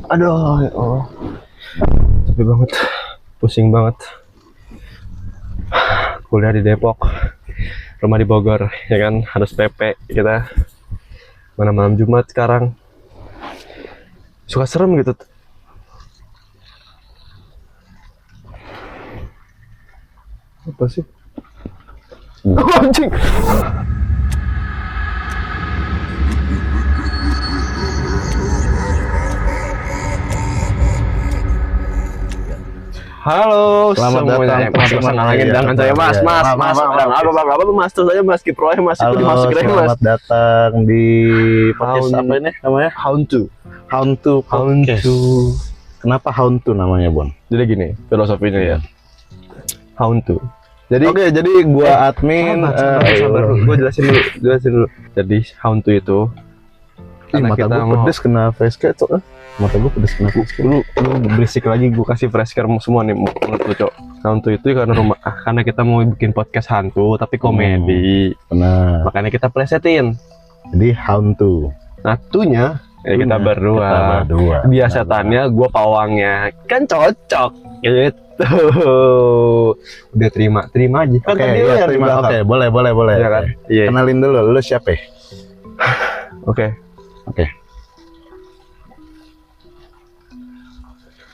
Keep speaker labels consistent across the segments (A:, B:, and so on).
A: Aduh, ya Allah. Capek banget. Pusing banget. Kuliah di Depok, rumah di Bogor, ya kan, harus PP kita. Mana malam Jumat sekarang. Suka serem gitu. Apa sih? Anjing. Halo,
B: Selamat datang teman-teman.
A: Jangan saya mas. Apa mas? Terus aja mas Kipro mas itu dimasukin aja mas.
B: Selamat datang di podcast apa ini namanya?
A: How to.
B: Kenapa How to namanya, Bon?
A: Jadi gini filosofinya ya. How to. Jadi
B: Oke, jadi gua admin.
A: sabar. Gua jelasin dulu. Jadi how to itu karena
B: mata
A: kita
B: gua pedes kena face card, Cok. Mata gua pedes kena face card.
A: lu berisik lagi, gua kasih flash care semua nih menurut lu, Cok. How to itu karena kita mau bikin podcast hantu tapi komedi.
B: Benar.
A: Makanya kita plesetin.
B: Jadi How to.
A: Natunya ya kita berdua. Dia setannya, gua pawangnya. Kan cocok gitu. Udah terima aja.
B: Oke, ya, terima. Oke, boleh.
A: Ya kan? Iya.
B: Kenalin dulu, lu siapa?
A: Oke.
B: Oke.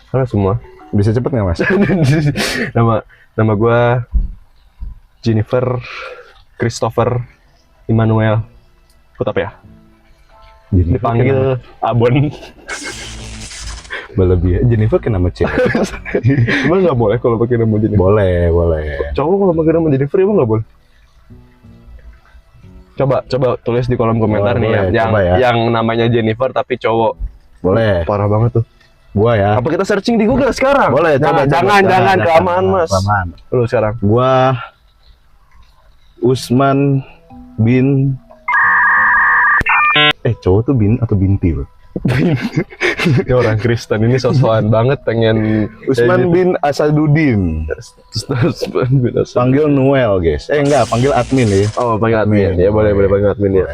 A: Halo semua.
B: Bisa cepet nggak, Mas?
A: nama gue Jennifer Christopher Immanuel Hutapea. Dipanggil Abon.
B: Berlebih. Jennifer kan nama cewek.
A: Emang nggak boleh kalau pakai nama Jennifer?
B: Boleh.
A: Cowok kalau pakai nama Jennifer emang nggak boleh? Coba tulis di kolom komentar nih yang namanya Jennifer tapi cowok.
B: Boleh.
A: Parah banget tuh.
B: Gua ya.
A: Apa kita searching di Google sekarang?
B: Boleh.
A: Jangan kelamaan, Mas.
B: Kelamaan.
A: Lu sekarang.
B: Gua Usman bin cowok tuh bin atau binti, Bro?
A: Ini orang Kristen ini sosokan banget pengen
B: Usman bin Asaduddin. Panggil Noel, guys. Enggak, panggil admin ya.
A: Oh, panggil admin. Ya boleh panggil admin ya.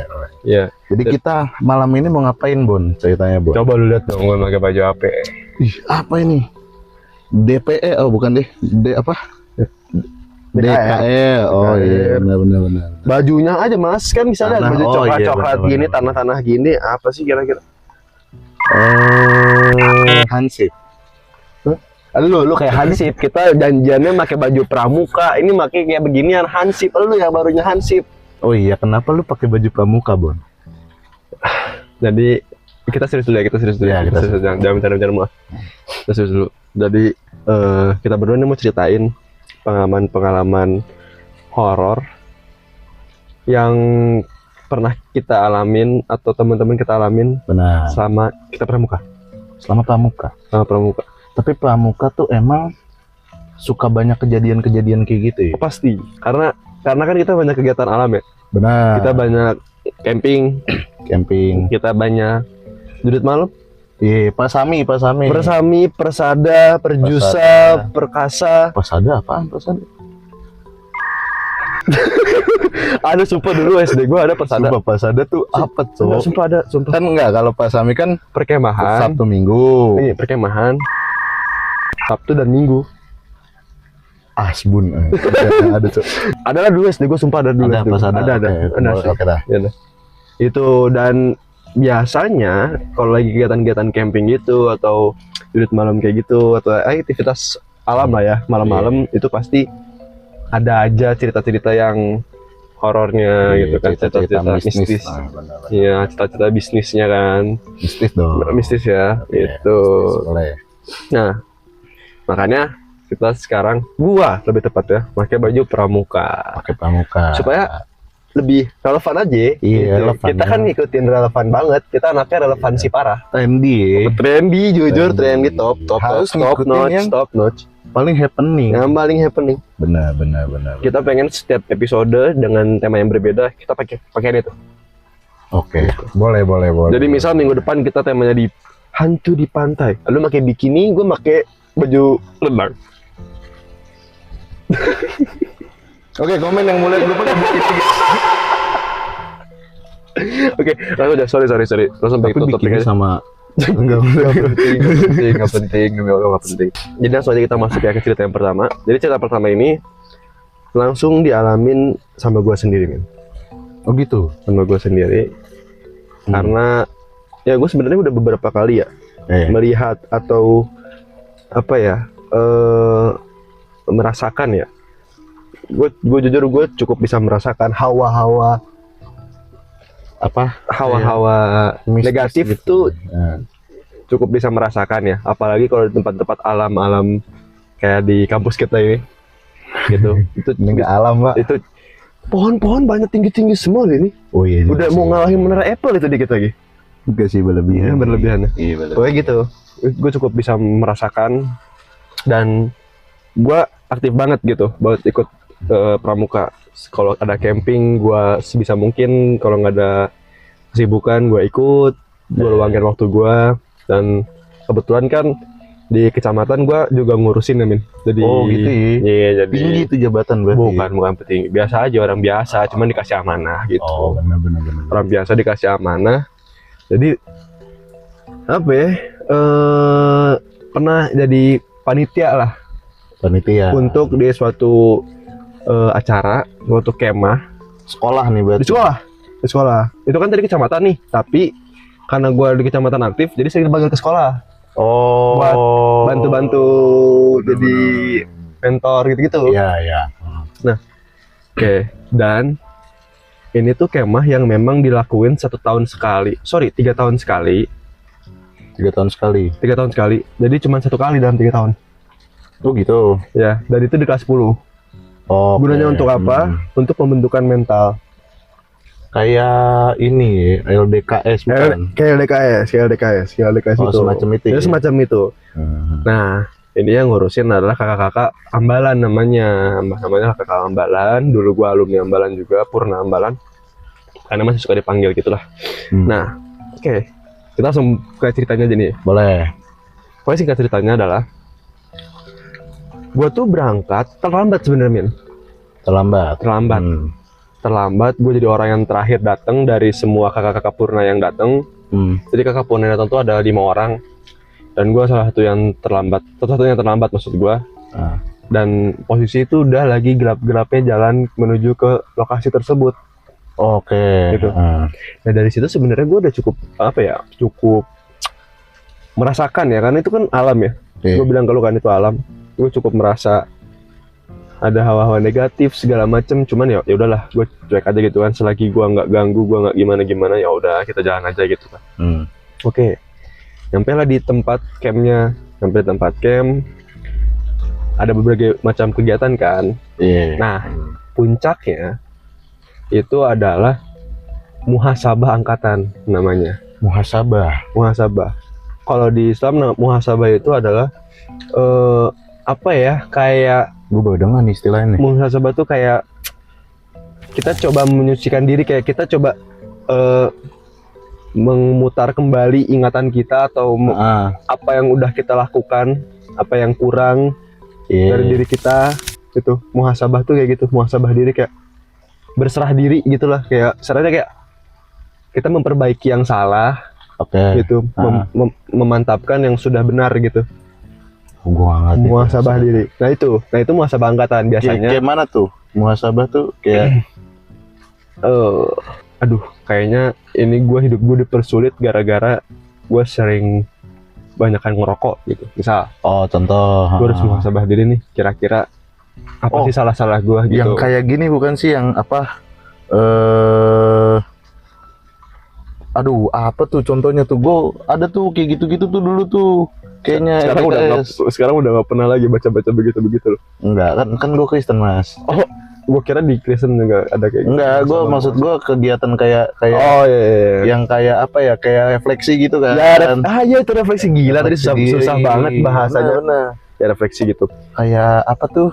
A: Iya.
B: Jadi kita malam ini mau ngapain, Bon? Ceritanya, Bon.
A: Coba lu lihat dong gue pakai baju apa.
B: Ih, apa ini? DPE, oh bukan deh. Apa? DKE. Oh iya, benar.
A: Bajunya aja, Mas. Kan misalnya baju coklat-coklat gini, tanah-tanah gini, apa sih kira-kira?
B: Hansip.
A: Lu kayak Hansip. Kita janjiannya pakai baju pramuka. Ini pakai kayak beginian Hansip. Lu yang barunya Hansip.
B: Oh iya, kenapa lu pakai baju pramuka, Bon?
A: Jadi kita serius dulu ya, jangan bercanda mah. Kita serius dulu. Jadi kita berdua nih mau ceritain pengalaman horor yang pernah kita alamin atau teman-teman kita alamin.
B: Benar.
A: Selama kita pramuka.
B: Selama pramuka. Tapi pramuka tuh emang suka banyak kejadian-kejadian kayak gitu ya?
A: Pasti. Karena kan kita banyak kegiatan alam ya.
B: Benar.
A: Kita banyak camping. Kita banyak judit malam.
B: Iya, Pasami.
A: Persada, Perjusa, Perkasa.
B: Persada apaan Persada?
A: Ada sumpah dulu SD gua ada Persada.
B: Sumpah Persada tuh apa, Cok?
A: Sumpah ada.
B: Kan enggak, kalau Pasami kan
A: perkemahan.
B: Sabtu Minggu.
A: Iya, perkemahan. Sabtu dan Minggu.
B: Asbun. Ada, Cok.
A: Ada lah dulu SD gua, sumpah ada dulu.
B: Ada Persada.
A: Ada.
B: Oke dah.
A: Ya, itu dan biasanya kalau lagi kegiatan-kegiatan camping gitu atau judit malam kayak gitu atau aktivitas alam lah ya malam-malam itu pasti ada aja cerita-cerita yang horornya gitu kan, cerita-cerita mistis. Iya, cerita-cerita bisnisnya kan.
B: Mistis dong.
A: Mistis ya, itu. Nah, makanya kita sekarang gua lebih tepat ya pakai baju pramuka. Supaya lebih relevan aja.
B: Iya,
A: gitu.
B: Relevan.
A: Kita kan ngikutin relevan banget. Kita anaknya relevansi parah.
B: Trendy,
A: jujur trendy top notch.
B: Paling happening.
A: Yang paling happening.
B: Benar.
A: Kita pengen setiap episode dengan tema yang berbeda kita pakai itu.
B: Oke. Boleh.
A: Jadi misal minggu depan kita temanya di hantu di pantai. Lu pakai bikini, gue pakai baju renang.
B: Oke, komen yang mulai gue pakai bikini.
A: Oke, langsung aja. Sorry. Langsung back to topik aja.
B: Sama Enggak
A: nggak penting, demi Allah nggak penting. Jadi langsung aja kita masuk ya ke cerita yang pertama. Jadi cerita pertama ini langsung dialamin sama gue sendiri, men.
B: Oh gitu.
A: Sama gue sendiri. Karena ya gue sebenarnya udah beberapa kali ya melihat atau apa ya merasakan ya. Gue jujur gue cukup bisa merasakan hawa-hawa negatif
B: gitu.
A: tuh cukup bisa merasakan ya, apalagi kalau di tempat-tempat alam kayak di kampus kita ini gitu. Itu
B: Enggak alam, Pak.
A: itu pohon-pohon banyak tinggi-tinggi semua ini.
B: Oh iya.
A: Udah mau ngalahin menara Apple itu dikit lagi.
B: Enggak sih berlebihan.
A: Berlebihan.
B: Iya, berlebihan.
A: Pokoknya gitu. Gue cukup bisa merasakan dan gue aktif banget gitu buat ikut pramuka. Kalau ada camping gue sebisa mungkin, kalau nggak ada kesibukan gue ikut, gue luangin waktu gue. Dan kebetulan kan di kecamatan gue juga ngurusin ya, Min. Jadi
B: Oh gitu ya.
A: iya, jadi
B: Tinggi itu jabatan berarti.
A: bukan petinggi, biasa aja orang biasa, cuman dikasih amanah gitu.
B: Oh benar.
A: Orang biasa dikasih amanah. Jadi apa ya, pernah jadi panitia lah
B: Panitia.
A: untuk di suatu acara, suatu kemah
B: Sekolah nih berarti.
A: di sekolah. Itu kan tadi kecamatan nih, tapi karena gue di kecamatan aktif, jadi sering dipanggil ke sekolah
B: Oh.
A: buat bantu-bantu jadi mentor gitu-gitu.
B: Iya.
A: Oke, dan ini tuh kemah yang memang dilakuin 1 tahun sekali. 3 tahun sekali.
B: 3 tahun sekali.
A: 3 tahun sekali. Jadi cuma 1 kali dalam 3 tahun.
B: Oh gitu.
A: Ya, dan itu di kelas 10.
B: Oh.
A: Gunanya untuk apa? Untuk pembentukan mental.
B: Kayak ini LDKS bukan?
A: Kayak LDKS
B: Oh,
A: itu.
B: semacam itu.
A: Ya, semacam itu. Nah, ini yang ngurusin adalah kakak-kakak Ambalan namanya kakak Ambalan. Dulu gua alumni Ambalan juga, Purna Ambalan. Karena masih suka dipanggil gitulah. Nah, oke. Kita langsung ke ceritanya aja nih.
B: Boleh.
A: Pokoknya singkat ceritanya adalah gua tuh berangkat terlambat sebenarnya, Min. Terlambat. Gue jadi orang yang terakhir datang dari semua kakak-kakak Purna yang datang. Jadi kakak Purna yang datang tuh ada 5 orang. Dan gue salah satu yang terlambat. Satu-satunya terlambat maksud gue. Dan posisi itu udah lagi gelap-gelapnya jalan menuju ke lokasi tersebut.
B: Oke.
A: Gitu. Nah dari situ sebenarnya gue udah cukup merasakan ya, karena itu kan alam ya. Gue bilang kalau kan itu alam. Gue cukup merasa ada hawa-hawa negatif segala macem, cuman ya udahlah, gue cuek aja gitu kan, selagi gue nggak ganggu, gue nggak gimana ya udah kita jalan aja gitu kan. Oke. Nyampe lah di tempat campnya, ada berbagai macam kegiatan kan. Nah puncaknya itu adalah muhasabah angkatan namanya.
B: Muhasabah.
A: Kalau di Islam muhasabah itu adalah kayak
B: Gue baru dengar nih istilahnya.
A: muhasabah tuh kayak kita coba menyucikan diri, kayak kita coba memutar kembali ingatan kita atau apa yang udah kita lakukan, apa yang kurang dari diri kita. Itu muhasabah tuh kayak gitu, muhasabah diri, kayak berserah diri gitulah, kayak caranya kayak kita memperbaiki yang salah, gitu, memantapkan yang sudah benar gitu.
B: Gua ngerti.
A: Muhasabah diri. Nah itu muhasabah angkatan biasanya.
B: Kayak mana tuh? Muhasabah tuh kayak
A: kayaknya ini hidup gue dipersulit gara-gara gue sering banyakan ngerokok gitu. Misal,
B: contoh.
A: gue harus muhasabah diri nih, kira-kira apa sih salah-salah gue gitu.
B: Yang kayak gini bukan sih, yang apa? Apa tuh contohnya tuh? Gue ada tuh kayak gitu-gitu tuh dulu tuh. Kayaknya
A: sekarang udah nggak pena lagi baca-baca begitu loh.
B: Enggak, kan gue Kristen, Mas.
A: Oh, gue kira di Kristen juga ada kayak gitu.
B: Enggak, gue maksud gue kegiatan kayak
A: iya.
B: yang kayak apa ya, kayak refleksi gitu kan.
A: Ya, itu refleksi gila tadi, susah banget bahasanya.
B: Bener.
A: Ya refleksi gitu.
B: Kayak apa tuh?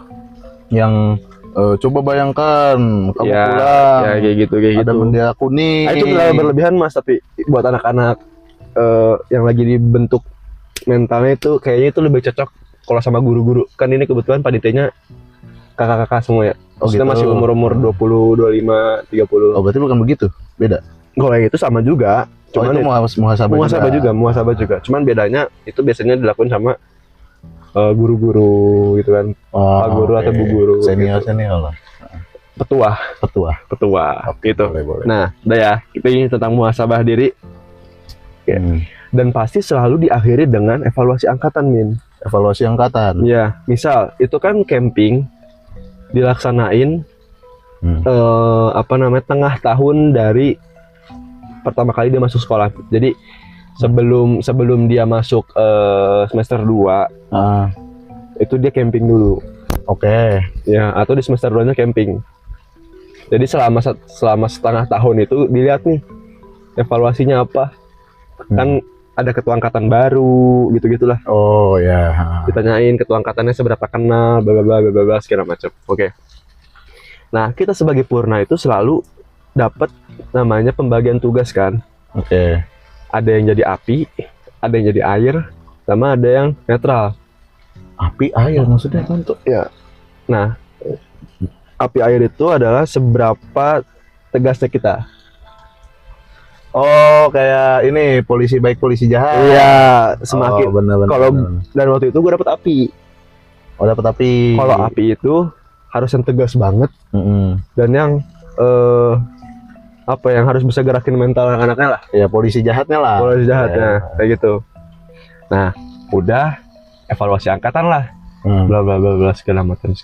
B: Yang coba bayangkan kamu pulang.
A: Ya kayak gitu.
B: Ada bendera kuning.
A: Itu terlalu berlebihan, Mas, tapi buat anak-anak yang lagi dibentuk mentalnya itu kayaknya itu lebih cocok kalau sama guru-guru. Kan ini kebetulan panitianya kakak-kakak semua ya. Kita
B: gitu.
A: masih umur 20, 25, 30.
B: Berarti bukan begitu? Beda?
A: Kalau yang itu sama juga,
B: Cuman itu
A: muhasabah juga. Cuman bedanya itu biasanya dilakukan sama guru-guru gitu kan. Pak guru atau bu guru.
B: Senior
A: gitu.
B: lah.
A: Petua
B: Oke,
A: gitu.
B: boleh.
A: Nah, udah ya, kita ini tentang muhasabah diri. Oke. Dan pasti selalu diakhiri dengan evaluasi angkatan, Min.
B: Evaluasi angkatan.
A: Ya, misal itu kan camping dilaksanain tengah tahun dari pertama kali dia masuk sekolah. Jadi sebelum dia masuk semester 2 itu dia camping dulu.
B: Oke.
A: Ya, atau di semester 2-nya camping. Jadi selama setengah tahun itu dilihat nih evaluasinya apa. Kan ada ketua angkatan baru gitu-gitulah.
B: Oh ya.
A: Ditanyain ketua angkatannya seberapa kenal, bla bla bla segala macam. Oke. Nah, kita sebagai Purna itu selalu dapat namanya pembagian tugas kan.
B: Oke.
A: Ada yang jadi api, ada yang jadi air, sama ada yang netral.
B: Api air maksudnya kan tuh?
A: Ya. Nah, api air itu adalah seberapa tegasnya kita.
B: Oh, kayak ini polisi baik polisi jahat.
A: Iya, semakin.
B: Bener.
A: Kalau dan waktu itu gue dapet api.
B: Oh, dapet api.
A: Kalau api itu harus yang tegas banget dan yang yang harus bisa gerakin mental anak-anaknya lah.
B: Ya, polisi jahatnya lah.
A: Polisi jahatnya kayak gitu. Nah, udah evaluasi angkatan lah. Bla bla bla segala macam.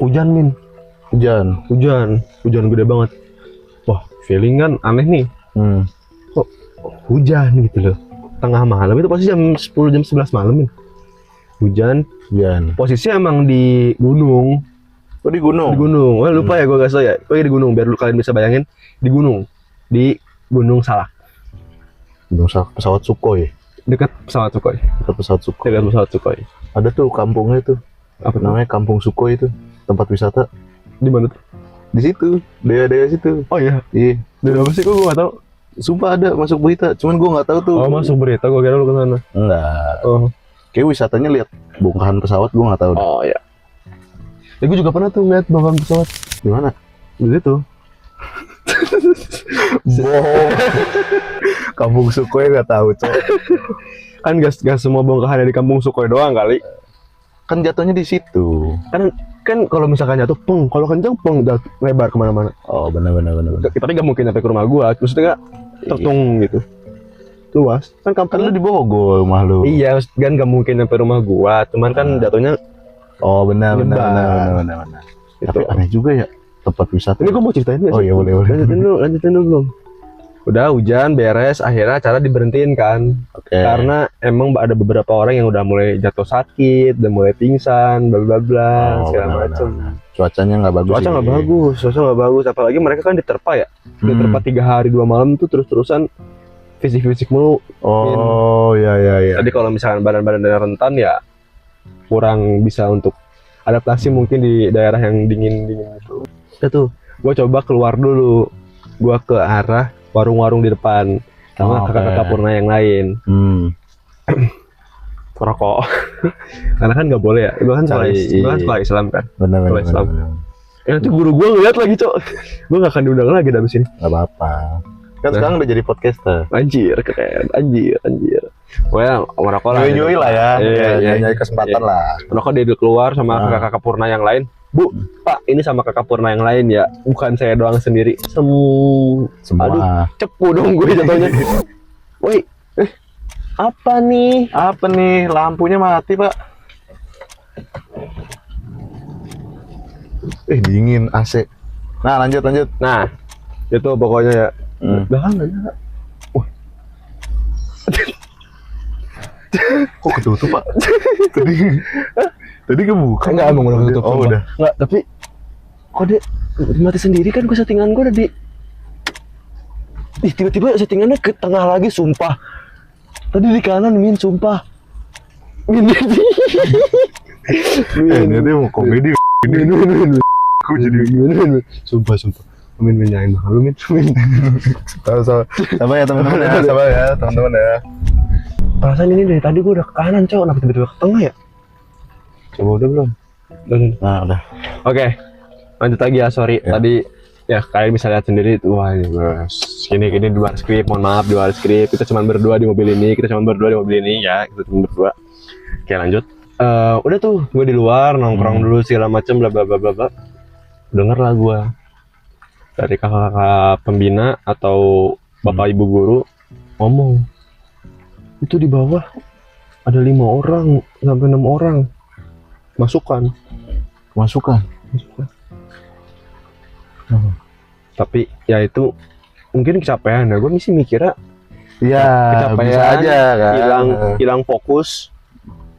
A: Hujan, Min. Hujan gede banget. Wah, feeling kan aneh nih. Kok hujan gitu loh. Tengah malam itu pasti jam 10 jam 11 malam, Min. Hujan. Posisinya emang di gunung.
B: Oh, di gunung.
A: Wah, lupa ya, gue gak tau ya. Pokoknya di gunung, biar kalian bisa bayangin. Di Gunung Salak.
B: Gunung Salak, pesawat Sukhoi.
A: Dekat pesawat Sukhoi.
B: Ada tuh kampungnya tuh.
A: Apa
B: namanya? Kampung Sukhoi itu. Tempat wisata.
A: Di mana tuh?
B: Di situ. Daerah situ.
A: Oh iya.
B: Iya.
A: Dari apa sih, kok gue gak tau?
B: Sumpah ada masuk berita. Cuman gue gak tahu tuh.
A: Oh, masuk berita, gue kira lu ke sana.
B: Enggak.
A: Oh.
B: Kayak wisatanya lihat bongkahan pesawat, gue nggak tahu.
A: Oh ya. Ya gue juga pernah tuh ngeliat bongkahan pesawat.
B: Di mana?
A: Di situ.
B: Bohong. Kampung Sukhoi nggak tahu, Cok.
A: Kan gak semua bongkahan ada di Kampung Sukhoi doang kali.
B: Kan jatuhnya di situ.
A: Kan kalau misalkan jatuh peng, kalau kencang peng udah lebar kemana-mana.
B: Oh, benar.
A: Tapi gak mungkin sampai ke rumah gua. Maksudnya tertung gitu. Luas. Kan
B: Kan lu di Bogor rumah lu.
A: Iya, kan gak mungkin sampai rumah gua. Cuman kan jatuhnya.
B: Oh, benar.
A: Gitu.
B: Tapi aneh juga ya tempat wisata.
A: Ini gua mau ceritain ya.
B: Oh iya, boleh.
A: Lanjutin dulu belum? Udah hujan beres, akhirnya acara diberhentiin kan.
B: Oke.
A: Karena emang ada beberapa orang yang udah mulai jatuh sakit, udah mulai pingsan, bla bla bla segala macam.
B: Cuacanya nggak bagus.
A: Cuaca nggak bagus, apalagi mereka kan diterpa ya. Diterpa 3 hari 2 malam tuh terus-terusan fisik mulu.
B: Oh iya.
A: Jadi kalau misalkan badan-badan rentan ya kurang bisa untuk adaptasi mungkin di daerah yang dingin itu. Udah tuh, gua coba keluar dulu. Gua ke arah warung-warung di depan sama kakak-kakak Purna yang lain. Rokok. Karena kan nggak boleh ya. Gua kan sekolah Islam kan.
B: Benar.
A: Islam. Nanti guru gua ngeliat lagi, Cok. Gua nggak akan diundang lagi dari sini.
B: Nggak apa-apa. Kan sekarang udah jadi podcaster.
A: Anjir, keren. Anjir. Pokoknya merokok lah.
B: Nyui lah ya.
A: Iya.
B: Nyari kesempatan lah.
A: Merokok dia keluar sama kakak Purna yang lain. Bu, Pak, ini sama kakak Purna yang lain ya. Bukan saya doang sendiri. Semua. Aduh, cepu dong gue jatuhnya. Woi, apa nih?
B: Lampunya mati, Pak. Dingin AC. Nah, lanjut.
A: Nah, itu pokoknya ya. Jangan.
B: Kok ketutup, Pak? Tadi kebuka.
A: Enggak, emang udah ketutup.
B: Oh, udah.
A: Enggak, tapi kok dia mati sendiri kan, gue settingan gue udah di tiba-tiba settingannya ke tengah lagi, sumpah. Tadi di kanan, Min, sumpah. Min.
B: Ini dia mau komedi.
A: Min.
B: Aku jadi
A: Sumpah. Min nyanyiin malu, Min.
B: Sabar ya teman-teman ya.
A: Perasaan ini dari tadi gue udah ke kanan, Cok. Kenapa tiba-tiba ke tengah ya? Coba udah belum?
B: Nah, udah.
A: Oke. Lanjut lagi ya, sorry.
B: Ya.
A: Tadi ya kalian bisa lihat sendiri tuh, wah ini gini di luar skrip, mohon maaf di luar skrip, kita cuma berdua di mobil ini ya, kita cuma berdua. Oke lanjut. Udah tuh gue di luar nongkrong dulu segala macem bla bla bla bla bla. Denger lah gue dari kakak pembina atau bapak ibu guru ngomong, itu di bawah ada 5 orang sampai 6 orang masukan. Tapi ya itu mungkin kecapean ya, gue mesti mikirnya
B: Ya,
A: kecapean,
B: bisa aja kan.
A: hilang fokus.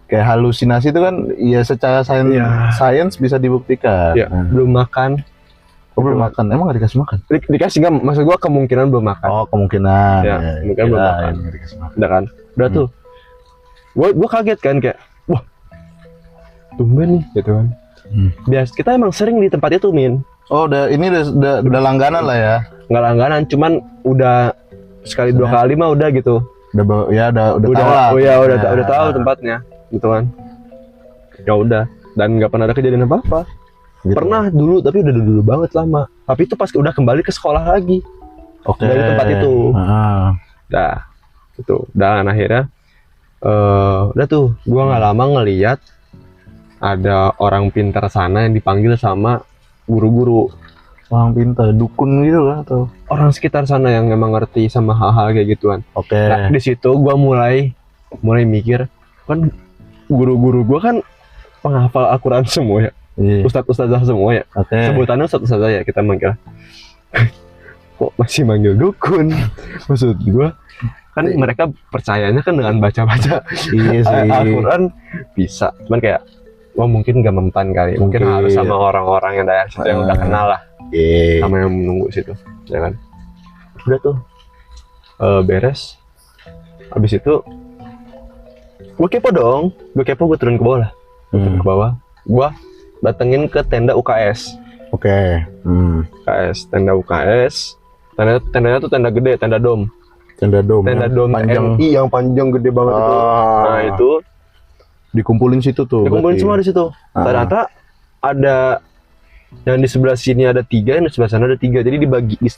B: Kayak halusinasi itu kan ya secara sains bisa dibuktikan.
A: Ya, belum makan.
B: Belum makan, emang gak dikasih makan?
A: Dikasih nggak? Maksud gue kemungkinan belum makan.
B: Oh kemungkinan.
A: Ya, kemungkinan belum makan.
B: Nggak dikasih makan.
A: Udah kan? Udah tuh. Gue kaget kan kayak, wah, tumben nih gitu kan. Biasa kita emang sering di tempat itu Min.
B: Oh ini udah langganan lah ya.
A: Nggak langganan, cuman udah sekali 2 kali mah udah gitu.
B: Udah tahu lah.
A: Oh ya udah tahu tempatnya gitu kan. Ya udah, dan nggak pernah ada kejadian apa-apa.
B: Gitu.
A: Pernah dulu, tapi udah dulu banget lama. Tapi itu pas udah kembali ke sekolah lagi.
B: Oke.
A: Dari tempat itu. Dah, itu. Dan akhirnya, udah tuh, gua nggak lama ngeliat ada orang pintar sana yang dipanggil sama guru-guru.
B: Orang pintar, dukun gitu kan atau?
A: Orang sekitar sana yang emang ngerti sama hal-hal kayak gituan.
B: Oke.
A: Nah, di situ gua mulai mikir, kan guru-guru gua kan penghafal Al-Quran semua ya.
B: Iya.
A: Ustadz-ustadzah semua ya.
B: Oke.
A: Sebutannya ustadz-ustadzah ya kita manggil. Kok masih manggil dukun? Maksud gua kan mereka percayanya kan dengan baca-baca
B: Iya sih.
A: Al-Quran bisa. Cuman kayak mungkin gak mempan kali. Mungkin harus sama orang-orang yang daerah situ yang udah kenal lah. Sama yang menunggu situ, ya kan. Udah tuh beres. Habis itu gue kepo dong. Gue turun ke bawah lah. Turun ke bawah. Gue datengin ke tenda UKS.
B: Oke.
A: UKS, tenda UKS. Tendanya tuh tenda gede, tenda dom.
B: Tenda dom
A: panjang. MI yang panjang gede banget itu. Nah, itu
B: dikumpulin situ tuh.
A: Dikumpulin semua di situ. Ternyata ada yang di sebelah sini ada 3, yang di sebelah sana ada 3. Jadi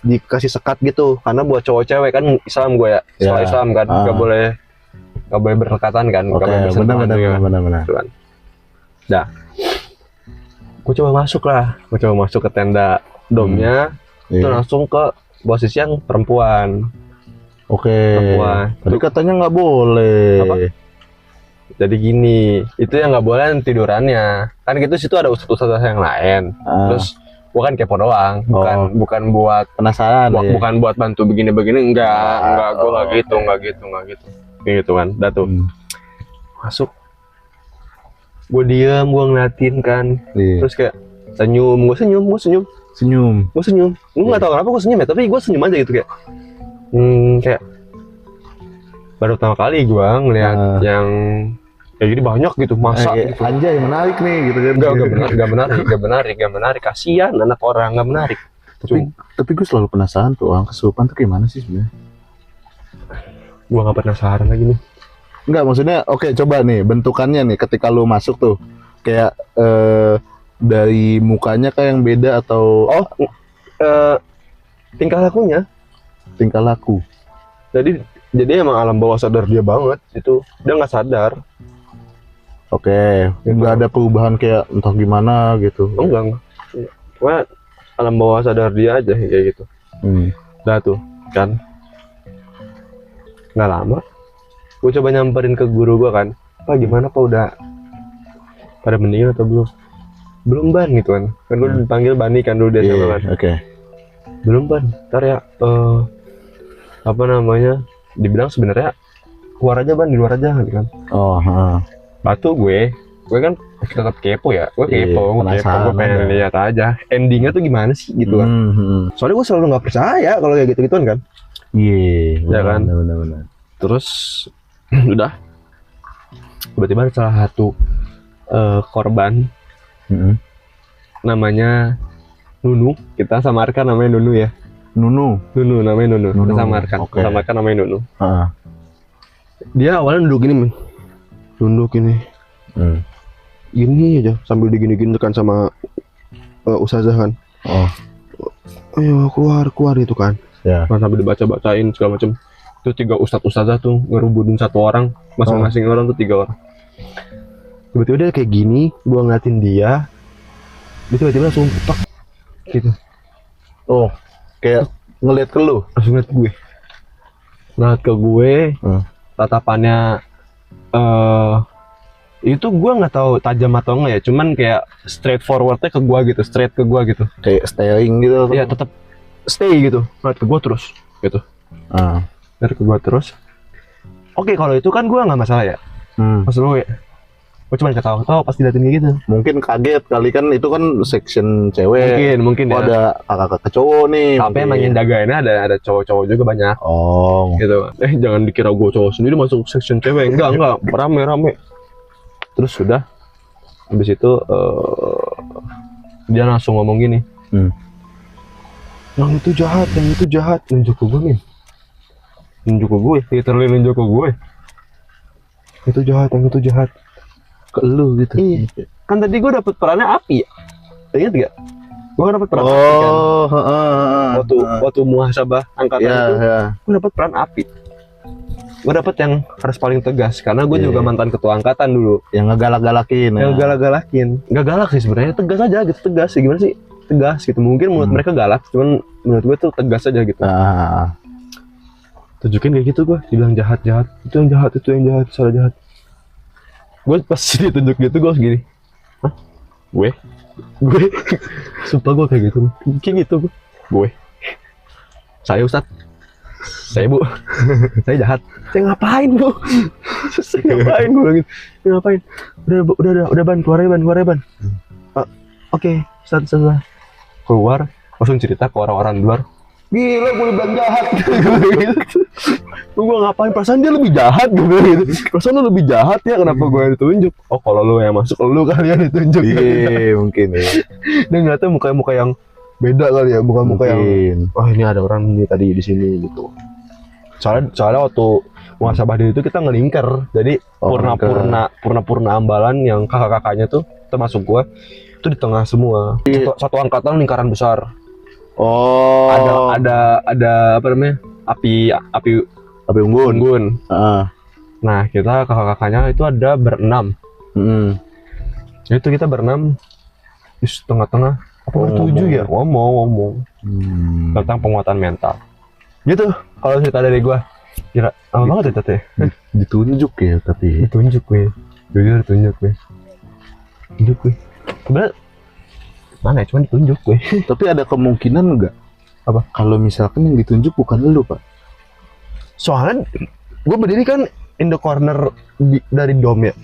A: dikasih sekat gitu. Karena buat cowok cewek kan Islam gue ya. Sekolah Islam kan, nggak boleh berdekatan kan.
B: Oke, benar.
A: Dah. Gue coba masuk ke tenda domnya. Itu langsung ke posisi yang perempuan.
B: Oke.
A: Perempuan.
B: Tadi katanya nggak boleh.
A: Apa? Jadi gini, itu yang nggak boleh tidurannya. Kan gitu situ ada ustadz yang lain. Terus gua kan kepo doang, bukan buat
B: penasaran.
A: Bukan buat bantu begini-begini, enggak, gua nggak gitu. Gitu kan. Dah tuh. Masuk. Gue diam, gue ngeliatin kan. Terus kayak senyum. Gue nggak tahu kenapa gue senyum ya, tapi gue senyum aja gitu kayak. Kayak baru pertama kali gue ngeliat yang kayak gini banyak gitu, masa gitu.
B: Anjay menarik nih gitu kan.
A: Gak menarik, kasihan anak orang, gak menarik.
B: Tapi gue selalu penasaran tuh orang kesurupan tuh gimana sih sebenarnya.
A: Gue gak penasaran lagi nih.
B: Enggak, maksudnya oke, coba nih bentukannya nih ketika lu masuk tuh kayak dari mukanya kayak yang beda atau
A: tingkah laku. Jadi emang alam bawah sadar dia banget itu, dia nggak sadar.
B: Oke, nggak ada perubahan kayak entah gimana gitu.
A: Enggak. Wah, alam bawah sadar dia aja kayak gitu. Udah tuh kan, nggak lama gue coba nyamperin ke guru gue kan, Pak gimana Pak, udah pada mendingan atau belum ban gitu kan gue dipanggil Bani kan dulu dia sama kan. Belum ban, ntar ya apa namanya, dibilang sebenarnya keluar aja Ban, di luar aja gitu kan. Batu gue kan tetap kepo ya, gue pengen lihat aja endingnya tuh gimana sih gitu kan. Soalnya gue selalu nggak percaya kalau kayak gitu-gituan kan. Ya kan. Benar. Terus udah tiba-tiba ada salah satu korban namanya Nunu, kita samarkan namanya Nunu ya. Nunu namanya Nunu. Kita samarkan namanya Nunu. Dia awalnya duduk gini gini aja sambil digini-gini kan sama ustazah kan. Ayo keluar itu kan.
B: Ya.
A: Kan sampai dibaca-bacain segala macem. Itu 3 ustadzah tuh ngerubudin 1 orang, masing-masing orang tuh 3 orang. Tiba-tiba dia kayak gini, gua ngeliatin dia tiba-tiba langsung tok gitu.
B: Oh, kayak ngeliat ke lu.
A: Langsung ngeliat ke gue. Tatapannya itu gue nggak tahu tajam atau enggak ya, cuman kayak straight forwardnya ke gue gitu, straight ke gue gitu,
B: Kayak staring gitu.
A: ya tetap stay gitu, ngeliat ke gue terus gitu, ngeliat ke gue terus. Oke, kalau itu kan gue nggak masalah ya, maksud gue cuma ketawa-ketawa pas diliatin kayak gitu.
B: Mungkin kaget kali kan, itu kan section cewek.
A: Mungkin
B: Oh,
A: ya.
B: ada kakak-kakak cowok nih.
A: Tapi emang yang jagainnya ada cowok-cowok juga banyak.
B: Oh.
A: Gitu. Jangan dikira gue cowok sendiri masuk section cewek. Enggak, rame. Terus sudah, habis itu dia langsung ngomong gini. Yang itu jahat, nunjuk ke gue nih. Nunjuk ke gue, literally nunjuk ke gue. Yang itu jahat.
B: Ke lu gitu.
A: Iya. Kan tadi gue dapet perannya api ya? Ingat gak? Gue kan dapet peran api kan? Waktu muhasabah angkatan itu, gue dapet peran api. Gue dapet yang harus paling tegas, karena gue juga mantan ketua angkatan dulu.
B: Yang ngegalak-galakin.
A: Yang galak-galakin. Gak galak sih sebenarnya, tegas aja gitu, tegas sih. Gimana sih? Tegas gitu. Mungkin menurut mereka galak, cuman menurut gue tuh tegas aja gitu. Tunjukin kayak gitu gue, dibilang jahat. Itu yang jahat, salah jahat. Gue pas ditunjuk gitu gue gini, hah? Gue? Sumpah gue kayak gitu gue. Saya Ustadz, saya Bu, saya jahat. Saya ngapain Bu? Saya ngapain gue gitu? Saya ngapain? Udah ban, keluar ya ban. Oke, Ustadz. Keluar, langsung cerita ke orang-orang luar. Gila, gue bilang jahat. Gue ngapain? Perasaan dia lebih jahat gitu. Perasaan lu lebih jahat ya, kenapa gue yang ditunjuk? Oh, kalau lu yang masuk, lu kali yang ditunjuk.
B: Iya, mungkin ya.
A: Dia ngeliatnya muka yang beda kali ya, muka yang wah, ini ada orang nih tadi di sini gitu. Soalnya waktu muhasabah diri itu kita ngelingker. Jadi purna ambalan yang kakak-kakaknya tuh termasuk gue itu di tengah semua. Satu angkatan lingkaran besar.
B: Oh.
A: Ada apa namanya? Api unggun. Nah, kita kakak-kakaknya itu ada berenam. Itu kita berenam di tengah-tengah. Apa bertujuh ya? Ngomong tentang penguatan mental. Gitu. Kalau cerita dari gua, kira apa banget ya tete?
B: Ditunjuk ya, tapi
A: Ditunjuk gue. Jujur tunjuk gue. Sebenarnya mana ya? Cuman ditunjuk gue.
B: Tapi ada kemungkinan nggak?
A: Apa?
B: Kalau misalkan yang ditunjuk bukan lu, Pak?
A: Soalnya gue berdiri kan in the corner dari dom ya.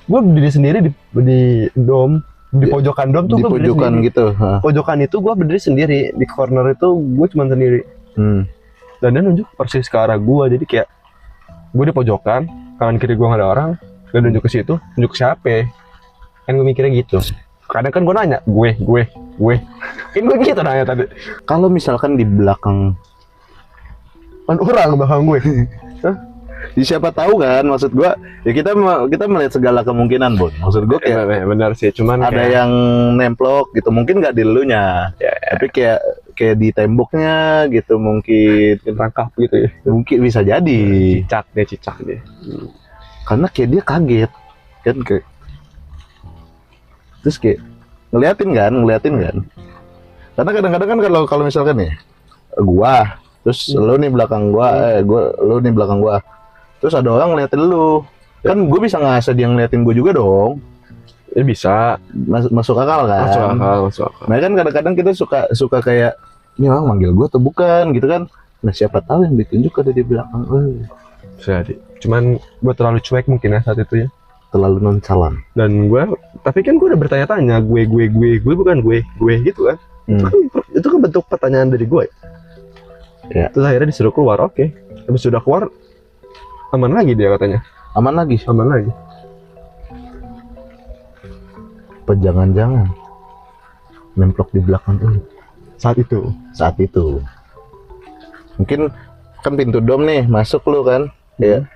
A: Gue berdiri sendiri di dom, di pojokan dom tuh.
B: Di pojokan gitu.
A: Pojokan itu gue berdiri sendiri, di corner itu gue cuma sendiri. Dan dia nunjuk persis ke arah gue, jadi kayak gue di pojokan, kanan kiri gue nggak ada orang, dan nunjuk ke situ, nunjuk ke siapa? Kan gue mikirnya gitu. Kadang kan gue nanya, gue. Kan gue gitu nanya tadi.
B: Kalau misalkan di belakang
A: Kan orang belakang gue.
B: siapa tahu kan, maksud gua ya kita melihat segala kemungkinan, Bon. Maksud gua kayak
A: benar sih, cuman
B: ada yang nemplok gitu, mungkin nggak di elunya, tapi kayak di temboknya gitu, mungkin
A: rangkap gitu ya.
B: Mungkin bisa jadi
A: Cicak dia.
B: Karena kayak dia kaget kan, kayak terus kayak ngeliatin kan. Karena kadang-kadang kan kalau misalkan nih gua terus lu nih belakang gua, lu nih belakang gua, terus ada orang ngeliatin lu, kan gue bisa ngasih dia ngeliatin gue juga dong.
A: Ya bisa.
B: Masuk akal kan?
A: Masuk akal.
B: Nah kan kadang-kadang kita suka kayak ini orang manggil gue atau bukan gitu kan. Nah siapa tahu yang ditunjuk ada di belakang.
A: Jadi cuman gue terlalu cuek mungkin ya saat itu ya.
B: Terlalu nonchalant.
A: Dan tapi kan gue udah bertanya-tanya, gue bukan gue gitu kan. Itu kan bentuk pertanyaan dari gue. Ya. Terus akhirnya disuruh keluar, oke. Habis sudah keluar, aman lagi dia katanya. Aman lagi.
B: Apa jangan-jangan nemplok di belakang lu
A: saat itu. Mungkin
B: kan pintu dom nih, masuk lu kan, ya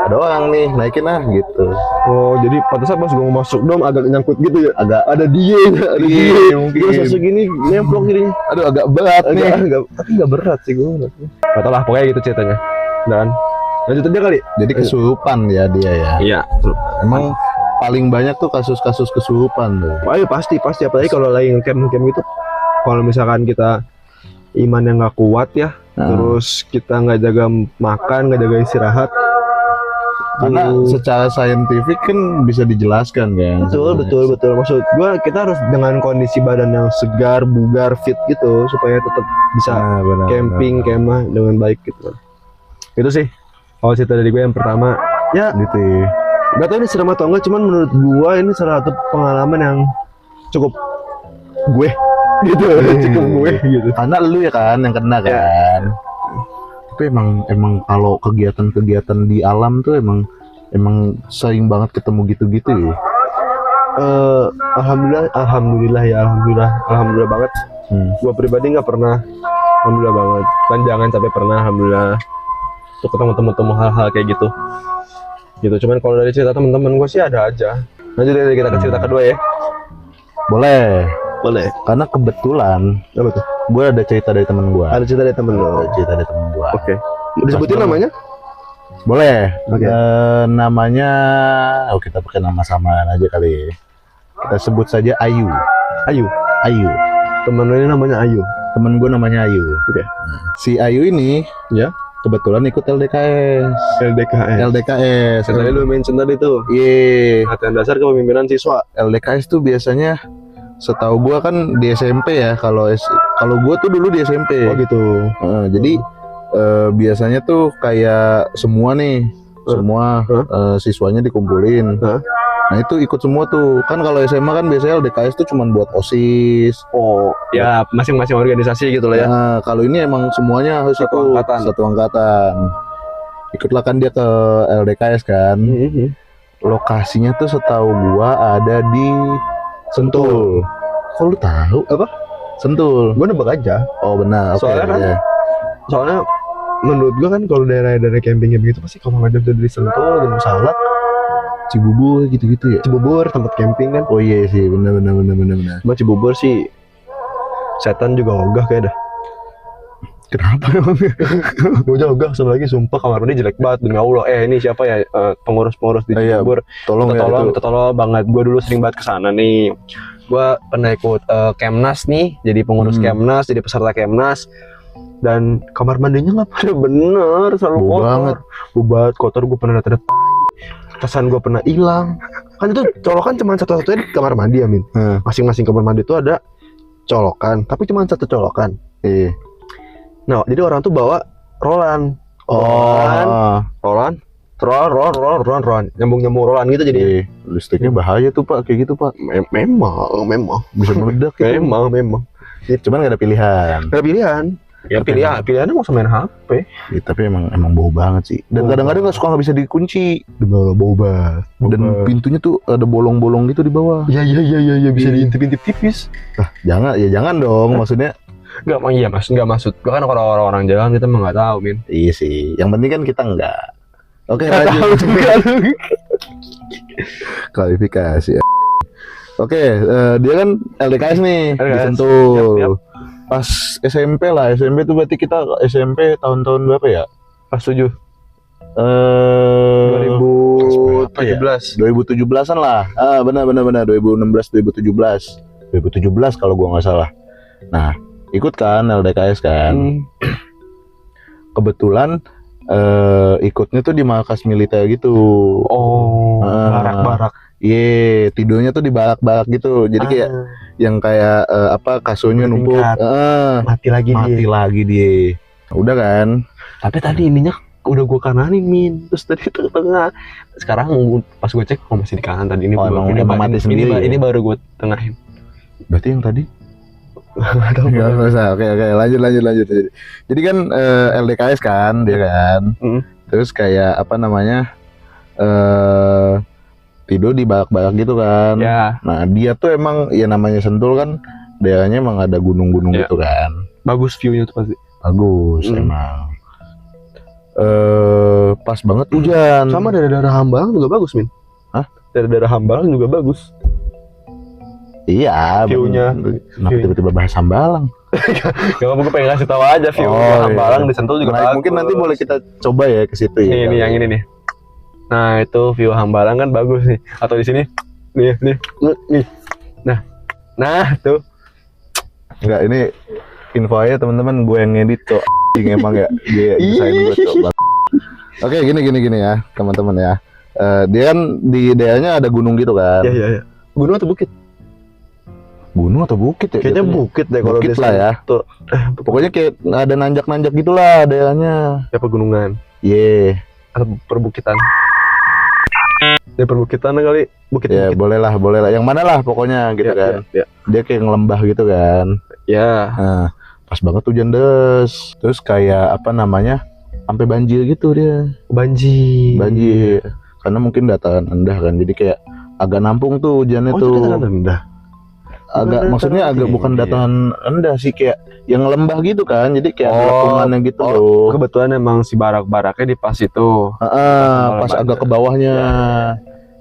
B: ada orang nih naikin lah gitu.
A: Oh, jadi pantesan pas gue mau masuk dom agak nyangkut gitu ya.
B: Agak
A: Ada dia, ada
B: Iya,
A: dia.
B: mungkin.
A: Terus masuk gini nemplok gini.
B: aduh agak berat nih.
A: Tapi nggak berat sih gue. Gak tau lah, pokoknya gitu ceritanya. Dan lanjut aja kali.
B: Jadi kesurupan ya dia ya.
A: Iya.
B: Emang paling banyak tuh kasus-kasus kesurupan tuh.
A: Ayo pasti apalagi kalau lagi ngecamp gitu. Kalau misalkan kita iman yang nggak kuat ya, terus kita nggak jaga makan, nggak jaga istirahat.
B: Karena secara saintifik kan bisa dijelaskan kan.
A: Betul. Maksud gua kita harus dengan kondisi badan yang segar, bugar, fit gitu supaya tetap bisa
B: benar,
A: camping, kemah dengan baik gitu. Itu sih kalau cerita dari gue yang pertama. Ya,
B: gitu ya.
A: gak tau ini serem atau enggak, cuman menurut gua ini salah satu pengalaman yang cukup gue gitu, cukup gue gitu.
B: Karena lu ya kan yang kena kan. Tapi emang kalau kegiatan di alam tuh emang sering banget ketemu gitu-gitu ya.
A: Alhamdulillah banget. Gua pribadi nggak pernah, alhamdulillah banget. Dan jangan sampai pernah, alhamdulillah, tuh ketemu hal-hal kayak gitu. Cuman kalau dari cerita teman-teman gua sih ada aja. Lanjut dari kita ke cerita kedua ya.
B: Boleh.
A: Karena
B: kebetulan
A: apa tuh?
B: gue ada cerita dari temen gue.
A: Ada cerita dari temen lo.
B: Oke.
A: Disebutin namanya?
B: Boleh.
A: Oke.
B: Namanya, kita pakai nama samaan aja kali. Kita sebut saja Ayu.
A: Temen lo ini namanya Ayu.
B: Temen gue namanya Ayu.
A: Oke.
B: Si Ayu ini
A: Ya.
B: kebetulan ikut LDKS.
A: LDKS. Tadi lu mention tadi tuh.
B: Iya.
A: Latihan dasar kepemimpinan siswa.
B: LDKS tuh biasanya, setahu gua kan di SMP ya. Kalau gua tuh dulu di SMP.
A: Oh gitu.
B: Jadi biasanya tuh kayak semua siswanya dikumpulin. Nah itu ikut semua tuh. Kan kalau SMA kan biasanya LDKS tuh cuma buat OSIS.
A: Oh, ya masing-masing organisasi gitu lah ya.
B: Nah, kalau ini emang semuanya harus
A: Satu
B: angkatan. Ikutlah kan dia ke LDKS kan. Lokasinya tuh setahu gua ada di Sentul. Kok lu tahu?
A: Apa?
B: Sentul.
A: Gue nebak aja.
B: Oh benar.
A: Soalnya menurut gue kan kalau daerah-daerah camping gitu pasti kalau ngajak dari Sentul, dan Salak,
B: Cibubur gitu-gitu ya.
A: Cibubur tempat camping kan.
B: Oh iya sih, benar.
A: Cuma Cibubur sih setan juga ogah kayak dah.
B: Kenapa emang?
A: Gue ogah lagi, sumpah kamar mandi jelek banget demi Allah. Ini siapa ya pengurus di Cibubur?
B: Tolong
A: minta tolong banget. Gue dulu sering banget kesana nih. Gue pernah ikut Kemnas nih, jadi pengurus Kemnas, jadi peserta Kemnas. Dan kamar mandinya nggak pernah bener, selalu
B: Bau
A: kotor. Kotor. Gue pernah lihat kesan gue pernah hilang. Kan itu colokan cuma satu-satunya di kamar mandi ya, Min. Masing-masing kamar mandi itu ada colokan, tapi cuma satu colokan. Nah, jadi orang tuh bawa rolan. Rolan. Nyambung rolan gitu jadi.
B: Listriknya bahaya tuh Pak, kayak gitu Pak.
A: Memang.
B: Bisa meledak gitu.
A: Memang.
B: Cuman gak ada pilihan.
A: Ya pilihannya mau main HP.
B: Ya, tapi emang bau banget sih. Dan kadang-kadang suka nggak bisa dikunci.
A: Bau banget.
B: Dan pintunya tuh ada bolong-bolong gitu di bawah.
A: Iya bisa diintip-intip tipis.
B: Jangan dong, maksudnya.
A: Nggak maksud. Gua kan orang-orang jalan kita emang nggak tahu, Min.
B: Iya sih. Yang penting kan kita nggak. Oke, lanjut. Klarifikasi ya. Oke, dia kan LDKS nih di Sentul.
A: Yap.
B: Pas SMP tuh berarti kita SMP tahun-tahun berapa ya?
A: Pas 7.
B: 2017-an lah. Benar 2016 2017 kalau gua nggak salah. Nah, ikut kan LDKS kan. Kebetulan ikutnya tuh di markas militer gitu.
A: Barak-barak.
B: Iya, tidurnya tuh di barak-barak gitu. Jadi kayak yang kayak kasurnya numpuk.
A: Mati lagi dia.
B: Udah kan.
A: Tapi tadi ininya udah gua kananin, Min. Terus tadi itu tengah. Sekarang pas gua cek masih di kanan tadi. Ini
B: emang mati sendiri.
A: Ini baru gua tengahin.
B: Berarti yang tadi?
A: Nggak
B: usah. Oke, lanjut. Jadi kan LDKS kan dia kan. Terus kayak tidur di barak-barak gitu kan.
A: Ya.
B: Nah dia tuh emang ya namanya Sentul kan daerahnya emang ada gunung-gunung gitu kan.
A: Bagus view-nya tuh pasti.
B: Bagus emang. Pas banget hujan.
A: Sama daerah-daerah Hambalang juga bagus, Min.
B: Hah?
A: Daerah-daerah Hambalang juga bagus.
B: Iya,
A: View-nya.
B: Kenapa tiba-tiba bahas Hambalang?
A: Gak apa-apa, gue pengen kasih tahu aja view Hambalang di Sentul juga
B: Nah,
A: bagus.
B: mungkin nanti boleh kita coba ya ke situ ya.
A: Nih yang ini nih. Nah, itu view Hambalang kan bagus nih. Atau di sini. Nih. Nah, tuh.
B: Enggak, ini info aja teman-teman, gue yang ngedit kok. Emang ya, dia desain gue coba. Oke, gini ya, teman-teman ya. Dia kan di daerahnya ada gunung gitu kan.
A: Iya. Gunung atau bukit?
B: Gunung atau bukit ya?
A: Kayaknya
B: jatuhnya?
A: bukit deh kalau
B: Bukit
A: desa
B: lah ya.
A: Tuh.
B: Pokoknya kayak ada nanjak-nanjak gitulah daerahnya.
A: Ya pegunungan
B: Ye.
A: atau perbukitan. Ya perbukitan kali, bukit.
B: Ya boleh lah. Yang mana lah pokoknya gitu kan.
A: Ya.
B: Dia kayak ngelembah gitu kan.
A: Ya.
B: Nah, pas banget hujan des. Terus kayak apa namanya? Sampai banjir gitu dia. Banjir. Karena mungkin dataran rendah kan. Jadi kayak agak nampung tuh hujannya
A: Oh,
B: tuh.
A: itu dataran rendah.
B: Agak
A: Bukan
B: maksudnya
A: dataran
B: agak
A: tinggi.
B: bukan dataran rendah sih, kayak yang lembah gitu kan. Jadi kayak ada
A: Oh,
B: lepungannya gitu loh.
A: Kebetulan emang si barak-baraknya di pas itu.
B: Pas
A: banjir.
B: agak ke bawahnya.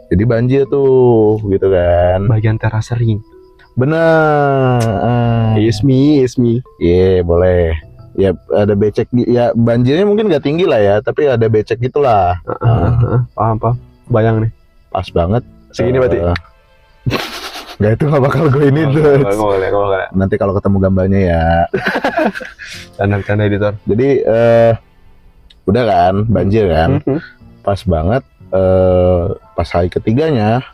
B: Jadi banjir tuh gitu kan.
A: Bagian teras ring.
B: Bener.
A: Yes me.
B: Iya, boleh. Ya ada becek ya, banjirnya mungkin gak tinggi lah ya, tapi ada becek gitulah.
A: Paham. Bayang nih.
B: Pas banget.
A: Segini berarti.
B: Gak, itu gak bakal gue ini tuh.
A: Nggak boleh.
B: Nanti kalau ketemu gambarnya ya.
A: Canda editor.
B: Jadi udah kan banjir kan. Pas banget pas hari ketiganya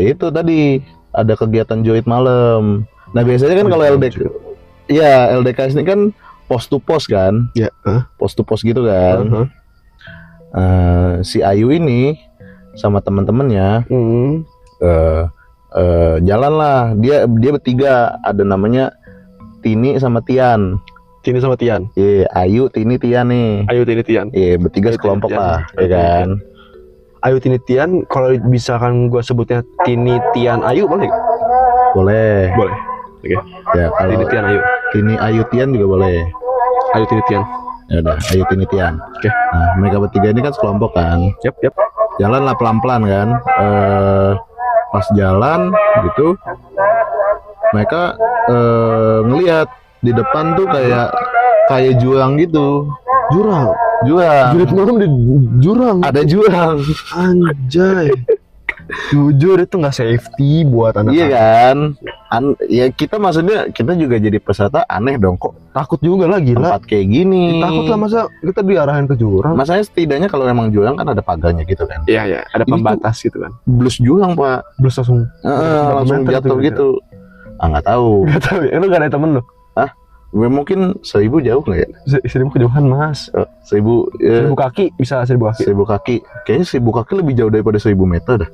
B: itu tadi ada kegiatan joid malam. Nah biasanya kan kalau LDK, iya LDK ini kan post to post kan.
A: Ya.
B: Post to post gitu kan. Si Ayu ini sama teman-temannya jalan lah. Dia bertiga, ada namanya Tini sama Tian.
A: Tini sama Tian.
B: Iya, Ayu, Tini, Tian nih.
A: Ayu Tini Tian.
B: Iya, bertiga sekelompok
A: Tian.
B: lah, ya kan.
A: Ayu Tini Tian, kalau misalkan gua sebutnya Tini Tian Ayu boleh nggak?
B: Boleh.
A: Oke.
B: Ya, kalau
A: Tini Tian Ayu.
B: Tini, Ayu, Tian juga boleh.
A: Ayu Tini Tian.
B: Ya udah, Ayu, Tini, Tian.
A: Oke.
B: Nah, mereka bertiga ini kan sekelompok kan.
A: Yap.
B: Jalan lah pelan-pelan kan. Pas jalan gitu, mereka ngelihat di depan tuh kayak jurang gitu.
A: Jurang.
B: Jurang.
A: Malam di jurang.
B: Ada jurang.
A: Anjay. Jujur itu nggak safety buat anak.
B: Iya kan? Ya kita maksudnya kita juga jadi peserta, aneh dong kok
A: Takut juga lah, gila.
B: tempat kayak gini.
A: Takut lah, masa kita diarahin ke jurang.
B: Masanya setidaknya kalau emang jurang kan ada pagarnya gitu kan.
A: Iya, ada
B: Ini
A: pembatas gitu kan.
B: Blus jurang pak.
A: Terus langsung
B: Langsung
A: meter
B: jatuh
A: tuh,
B: gitu. Nggak tahu.
A: Gak tahu ya, lu gak ada temen lu?
B: Gue mungkin 1000 jauh nggak ya?
A: 1000 kejauhan mas.
B: 1000
A: 1000 kaki, bisa 1000 kaki.
B: 1000 kaki. Kayaknya 1000 kaki lebih jauh daripada 1000 meter dah.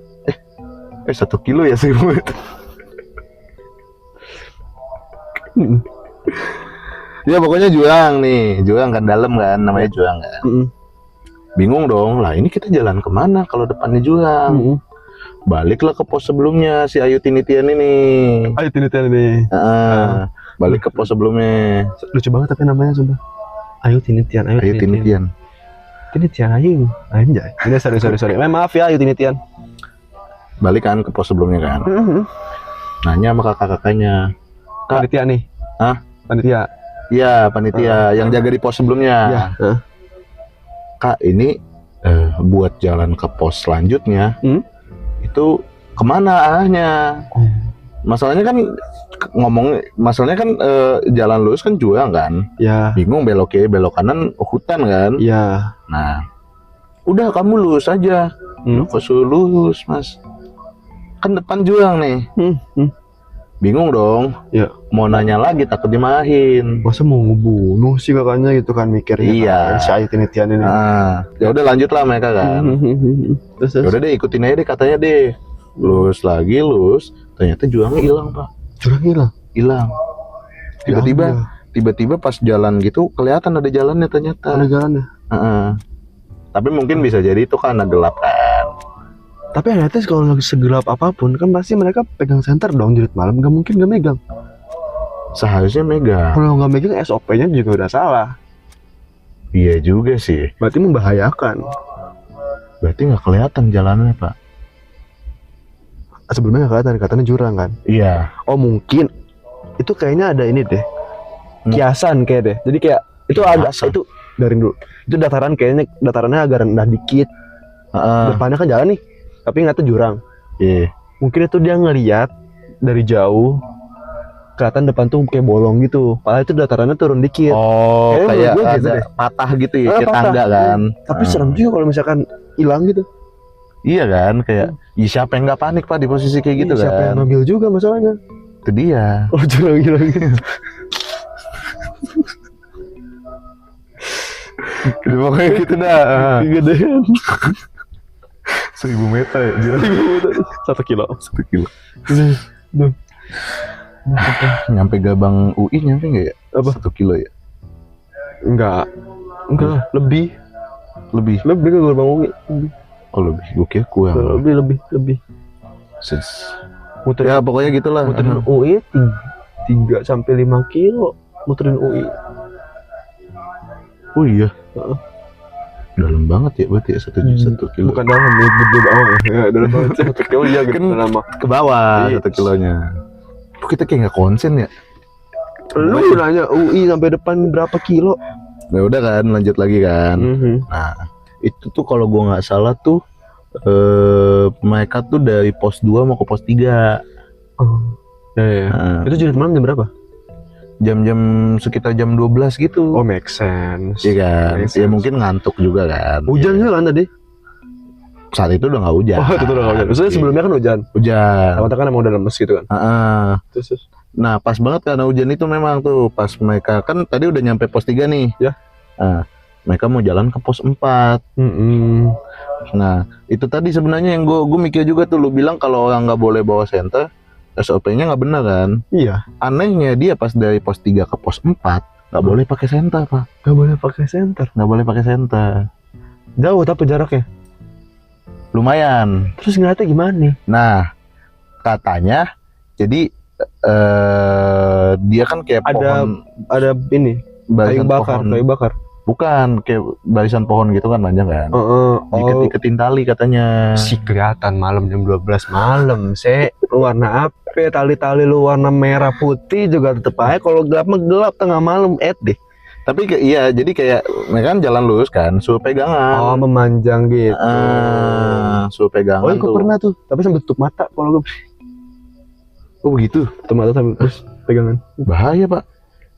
B: 1 kilo ya 1000 meter. Ya pokoknya jurang nih, jurang kan dalam kan, namanya jurang kan. Bingung dong, lah ini kita jalan kemana kalau depannya jurang? Baliklah ke pos sebelumnya si Ayu Tinitian ini.
A: Ayo Tinitian ini.
B: Balik ke pos sebelumnya.
A: Lucu banget tapi namanya sumpah. Ayu Tinitian,
B: Ayu Tinitian.
A: Tinitian Ayu. Anjay. Ini sorry. Maaf ya Ayu Tinitian.
B: Balik kan ke pos sebelumnya kan. Nanya sama kakak-kakaknya. Kak,
A: Panitia nih.
B: Hah?
A: Panitia.
B: Iya, panitia yang jaga di pos sebelumnya.
A: Iya.
B: Kak, ini buat jalan ke pos selanjutnya. Itu kemana arahnya? Masalahnya kan masalahnya kan jalan lurus kan jurang kan.
A: Ya.
B: Bingung belok kiri, belok kanan hutan kan.
A: Ya.
B: Nah, udah kamu lurus aja. Kok suruh lurus, Mas? Kan depan jurang nih. Bingung dong.
A: Ya.
B: Mau nanya lagi takut dimarahin.
A: Masa mau ngebunuh sih kakaknya gitu kan mikirnya.
B: Iya.
A: Kan, si Ayu Tinitian ini.
B: Nah, ya udah lanjutlah mereka kan.
A: Terus.
B: Ya udah deh ikutin aja deh katanya deh. Lurus lagi, ternyata jurangnya hilang, Pak.
A: Jurang hilang.
B: Tiba-tiba pas jalan gitu kelihatan ada jalannya ternyata.
A: Ada jalannya.
B: Tapi mungkin bisa jadi itu karena gelap kan.
A: Tapi ternyata kalau lagi segelap apapun kan pasti mereka pegang senter dong jurit malam. Gak mungkin gak megang.
B: Seharusnya megang.
A: Kalau nggak megang SOP-nya juga udah salah.
B: Iya juga sih.
A: Berarti membahayakan.
B: Berarti nggak kelihatan jalannya, Pak.
A: Sebelumnya nggak kelihatan, katanya jurang kan.
B: Iya.
A: Oh mungkin itu kayaknya ada ini deh, kiasan kayak deh. Jadi kayak itu agak
B: Kiasan?
A: itu dari dulu. Itu dataran kayaknya datarannya agak rendah dikit. Depannya kan jalan nih, tapi nggak tuh jurang.
B: Iya.
A: Mungkin itu dia ngeliat dari jauh, kelihatan depan tuh kayak bolong gitu. Padahal itu datarannya turun dikit.
B: Oh,
A: Kayaknya
B: kayak
A: menurut gua gitu
B: ada
A: deh.
B: patah gitu ya,
A: Ah,
B: kayak
A: patah.
B: tangga kan.
A: Tapi serem juga kalau misalkan hilang gitu.
B: Iya kan, kayak ya siapa yang nggak panik Pak di posisi kayak gitu
A: Siapa yang
B: kan?
A: ngambil juga masalahnya?
B: Itu dia.
A: Oh jurang hilang gitu.
B: Pokoknya gitu dah.
A: Kegedean.
B: 1000 meter ya, dia
A: 1 kilo.
B: 1 kilo.
A: Duh.
B: Nyampe Gabang UI nyampe nggak ya?
A: Apa?
B: 1 kilo ya?
A: Enggak lah, lebih
B: Lebih.
A: ke gerbang UI.
B: Oh lebih. Gue kira kurang.
A: Lebih.
B: Ses.
A: Muterin,
B: Ya pokoknya gitulah.
A: muterin UI 3 sampai 5 kilo muterin UI.
B: Oh iya.
A: Heeh.
B: Dalam banget ya berarti ya 1 kilo.
A: Bukan dalam, gede banget. Ya, dalam banget. 1 kilo iya gitu
B: Kan
A: lama.
B: ke bawah
A: Iya.
B: 1 kilonya. Kok kita kayak nggak konsen ya?
A: Lu nanya UI sampai depan berapa kilo?
B: Ya udah kan, lanjut lagi kan. Nah, itu tuh kalau gua nggak salah tuh mereka tuh dari pos 2 mau ke pos 3.
A: Oh. Ya.
B: Nah,
A: Itu jurit malam jam berapa?
B: jam-jam sekitar jam 12 gitu.
A: Oh, make sense.
B: Iya kan?
A: Make
B: Ya
A: sense.
B: mungkin ngantuk juga kan.
A: Hujan
B: Ya.
A: juga kan tadi?
B: Saat itu udah nggak hujan.
A: Oh, itu udah nggak hujan. Maksudnya
B: Iya.
A: sebelumnya kan hujan.
B: Hujan.
A: Awalnya kan emang udah lemes gitu kan.
B: Heeh.
A: Terus.
B: Nah, pas banget karena hujan itu memang tuh pas mereka kan tadi udah nyampe pos 3 nih.
A: Ya.
B: Nah, mereka mau jalan ke pos 4. Nah, itu tadi sebenarnya yang gue mikir juga tuh, lu bilang kalau orang nggak boleh bawa senter, SOP-nya nggak benar kan?
A: Iya.
B: Anehnya dia pas dari pos 3 ke pos 4 nggak boleh pakai senter, Pak.
A: Gak boleh pakai senter.
B: Nggak boleh pakai senter.
A: Jauh tapi jaraknya.
B: Lumayan.
A: Terus ngeliatnya gimana nih?
B: Nah, katanya jadi dia kan kayak
A: Ada
B: pohon,
A: Ada ini, kayu
B: barisan
A: bakar,
B: pohon.
A: kayu bakar.
B: Bukan, kayak barisan pohon gitu kan panjang kan. Diiket-iketin tali katanya.
A: Si kelihatan malam jam 12 malam, warna apa? Tali-tali lu warna merah putih juga tetep aja kalau gelap mah gelap tengah malam deh.
B: Tapi iya, jadi kayak mereka kan jalan lurus kan, suruh pegangan.
A: Oh, memanjang gitu.
B: Suruh pegangan
A: Oh, gue
B: tuh.
A: pernah tuh, tapi sambil tutup mata kalau gue
B: Oh begitu.
A: tutup mata sambil terus pegangan.
B: Bahaya, Pak.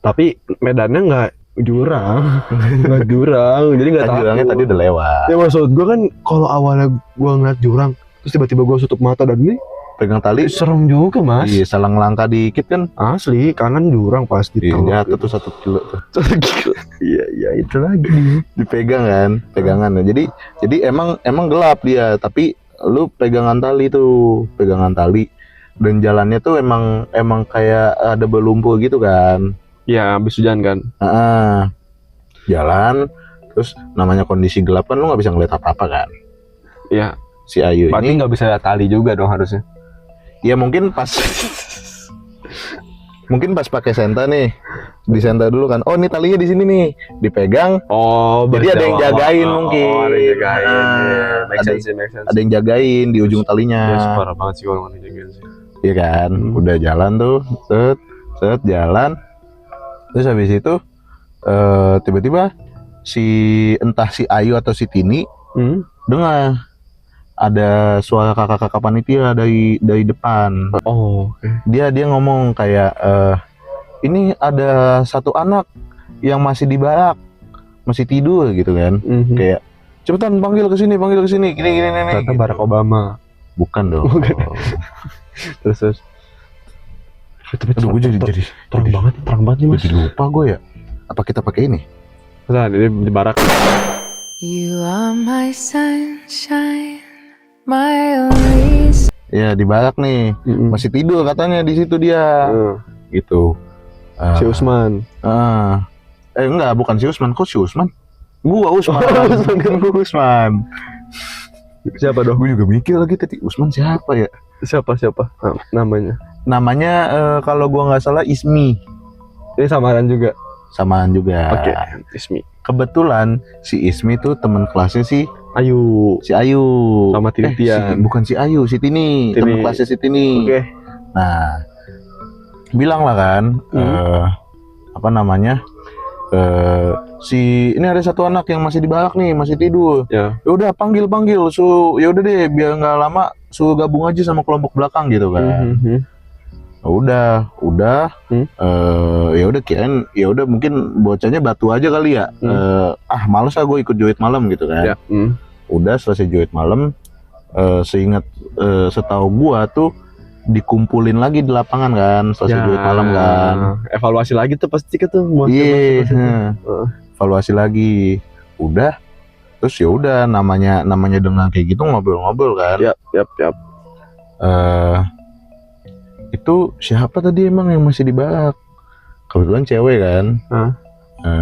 A: Tapi medannya nggak jurang, nggak jurang, jadi nggak
B: Kan
A: takut.
B: jurangnya tadi udah lewat.
A: Ya maksud gue kan kalau awalnya gue ngeliat jurang, terus tiba-tiba gue tutup mata dan ini
B: Pegang tali.
A: serem juga mas.
B: Iya, salah ngelangkah dikit kan.
A: Asli kanan jurang pasti.
B: Iya, jatuh tuh 1 kilo tuh.
A: Iya itu lagi.
B: Dipegang kan, pegangan. Jadi emang gelap dia, tapi lu pegangan tali tuh, pegangan tali. Dan jalannya tuh emang kayak ada berlumpur gitu kan.
A: Ya habis hujan kan.
B: Jalan, terus namanya kondisi gelap kan lu nggak bisa ngeliat apa-apa kan.
A: Iya.
B: Si Ayu
A: Berarti
B: ini,
A: nggak bisa lihat tali juga dong harusnya.
B: ya mungkin pas pakai senter nih, di senter dulu kan. Oh, ini talinya di sini nih, dipegang.
A: Oh,
B: Jadi ada yang jagain mungkin.
A: Oh, ada yang jagain. Make
B: Ada-
A: sense, make sense.
B: Ada yang jagain di ujung
A: Ya,
B: talinya.
A: parah banget sih kalau nggak dijagain sih.
B: Iya kan, udah jalan tuh, set jalan. Terus habis itu tiba-tiba entah si Ayu atau si Tini dengar ada suara kakak-kakak panitia dari depan.
A: Oh, oke.
B: Dia ngomong kayak ini ada satu anak yang masih di barak, masih tidur gitu kan. Kayak cepetan panggil ke sini, gini
A: Ternyata
B: gitu.
A: Barack Obama.
B: Bukan dong.
A: Bukan. Terus. Tapi
B: Aduh, gue jadi
A: terang banget nih mas.
B: jadi lupa gue ya. Apa kita pakai ini?
A: Nah, ini di Barak.
C: You are my sunshine, my only
B: Ya di barak nih, masih tidur katanya di situ dia. Gitu.
A: Si Usman.
B: Enggak, bukan si Usman. Kok si Usman? Gua Usman. Gua Usman.
A: Siapa dong?
B: Gue juga mikir lagi tadi, Usman siapa ya?
A: Siapa? Namanya.
B: Namanya kalau gua nggak salah Ismi.
A: Ini samaran juga.
B: samaan juga.
A: Oke, Ismi.
B: Kebetulan si Ismi tuh teman kelasnya si
A: Ayu.
B: Ayu.
A: Sama Titian.
B: Bukan si Ayu, si Tini. Teman kelasnya si Tini.
A: Oke.
B: Nah, bilang lah kan, apa namanya? Si ini ada satu anak yang masih di bawah nih, masih tidur.
A: Ya.
B: Ya udah panggil, ya udah deh, biar nggak lama suruh gabung aja sama kelompok belakang gitu kan. Udah, ya udah kirain, ya udah mungkin bocahnya batu aja kali ya. Males gue ikut joid malam gitu kan.
A: Ya.
B: Udah selesai joid malam, setahu gua tuh dikumpulin lagi di lapangan kan, selesai joid malam kan.
A: Evaluasi lagi tuh pasti tuh.
B: Iya, evaluasi lagi. Udah, terus ya udah namanya dengan kayak gitu ngobrol-ngobrol kan.
A: Yap.
B: Itu siapa tadi emang yang masih di barak? Kebetulan cewek kan.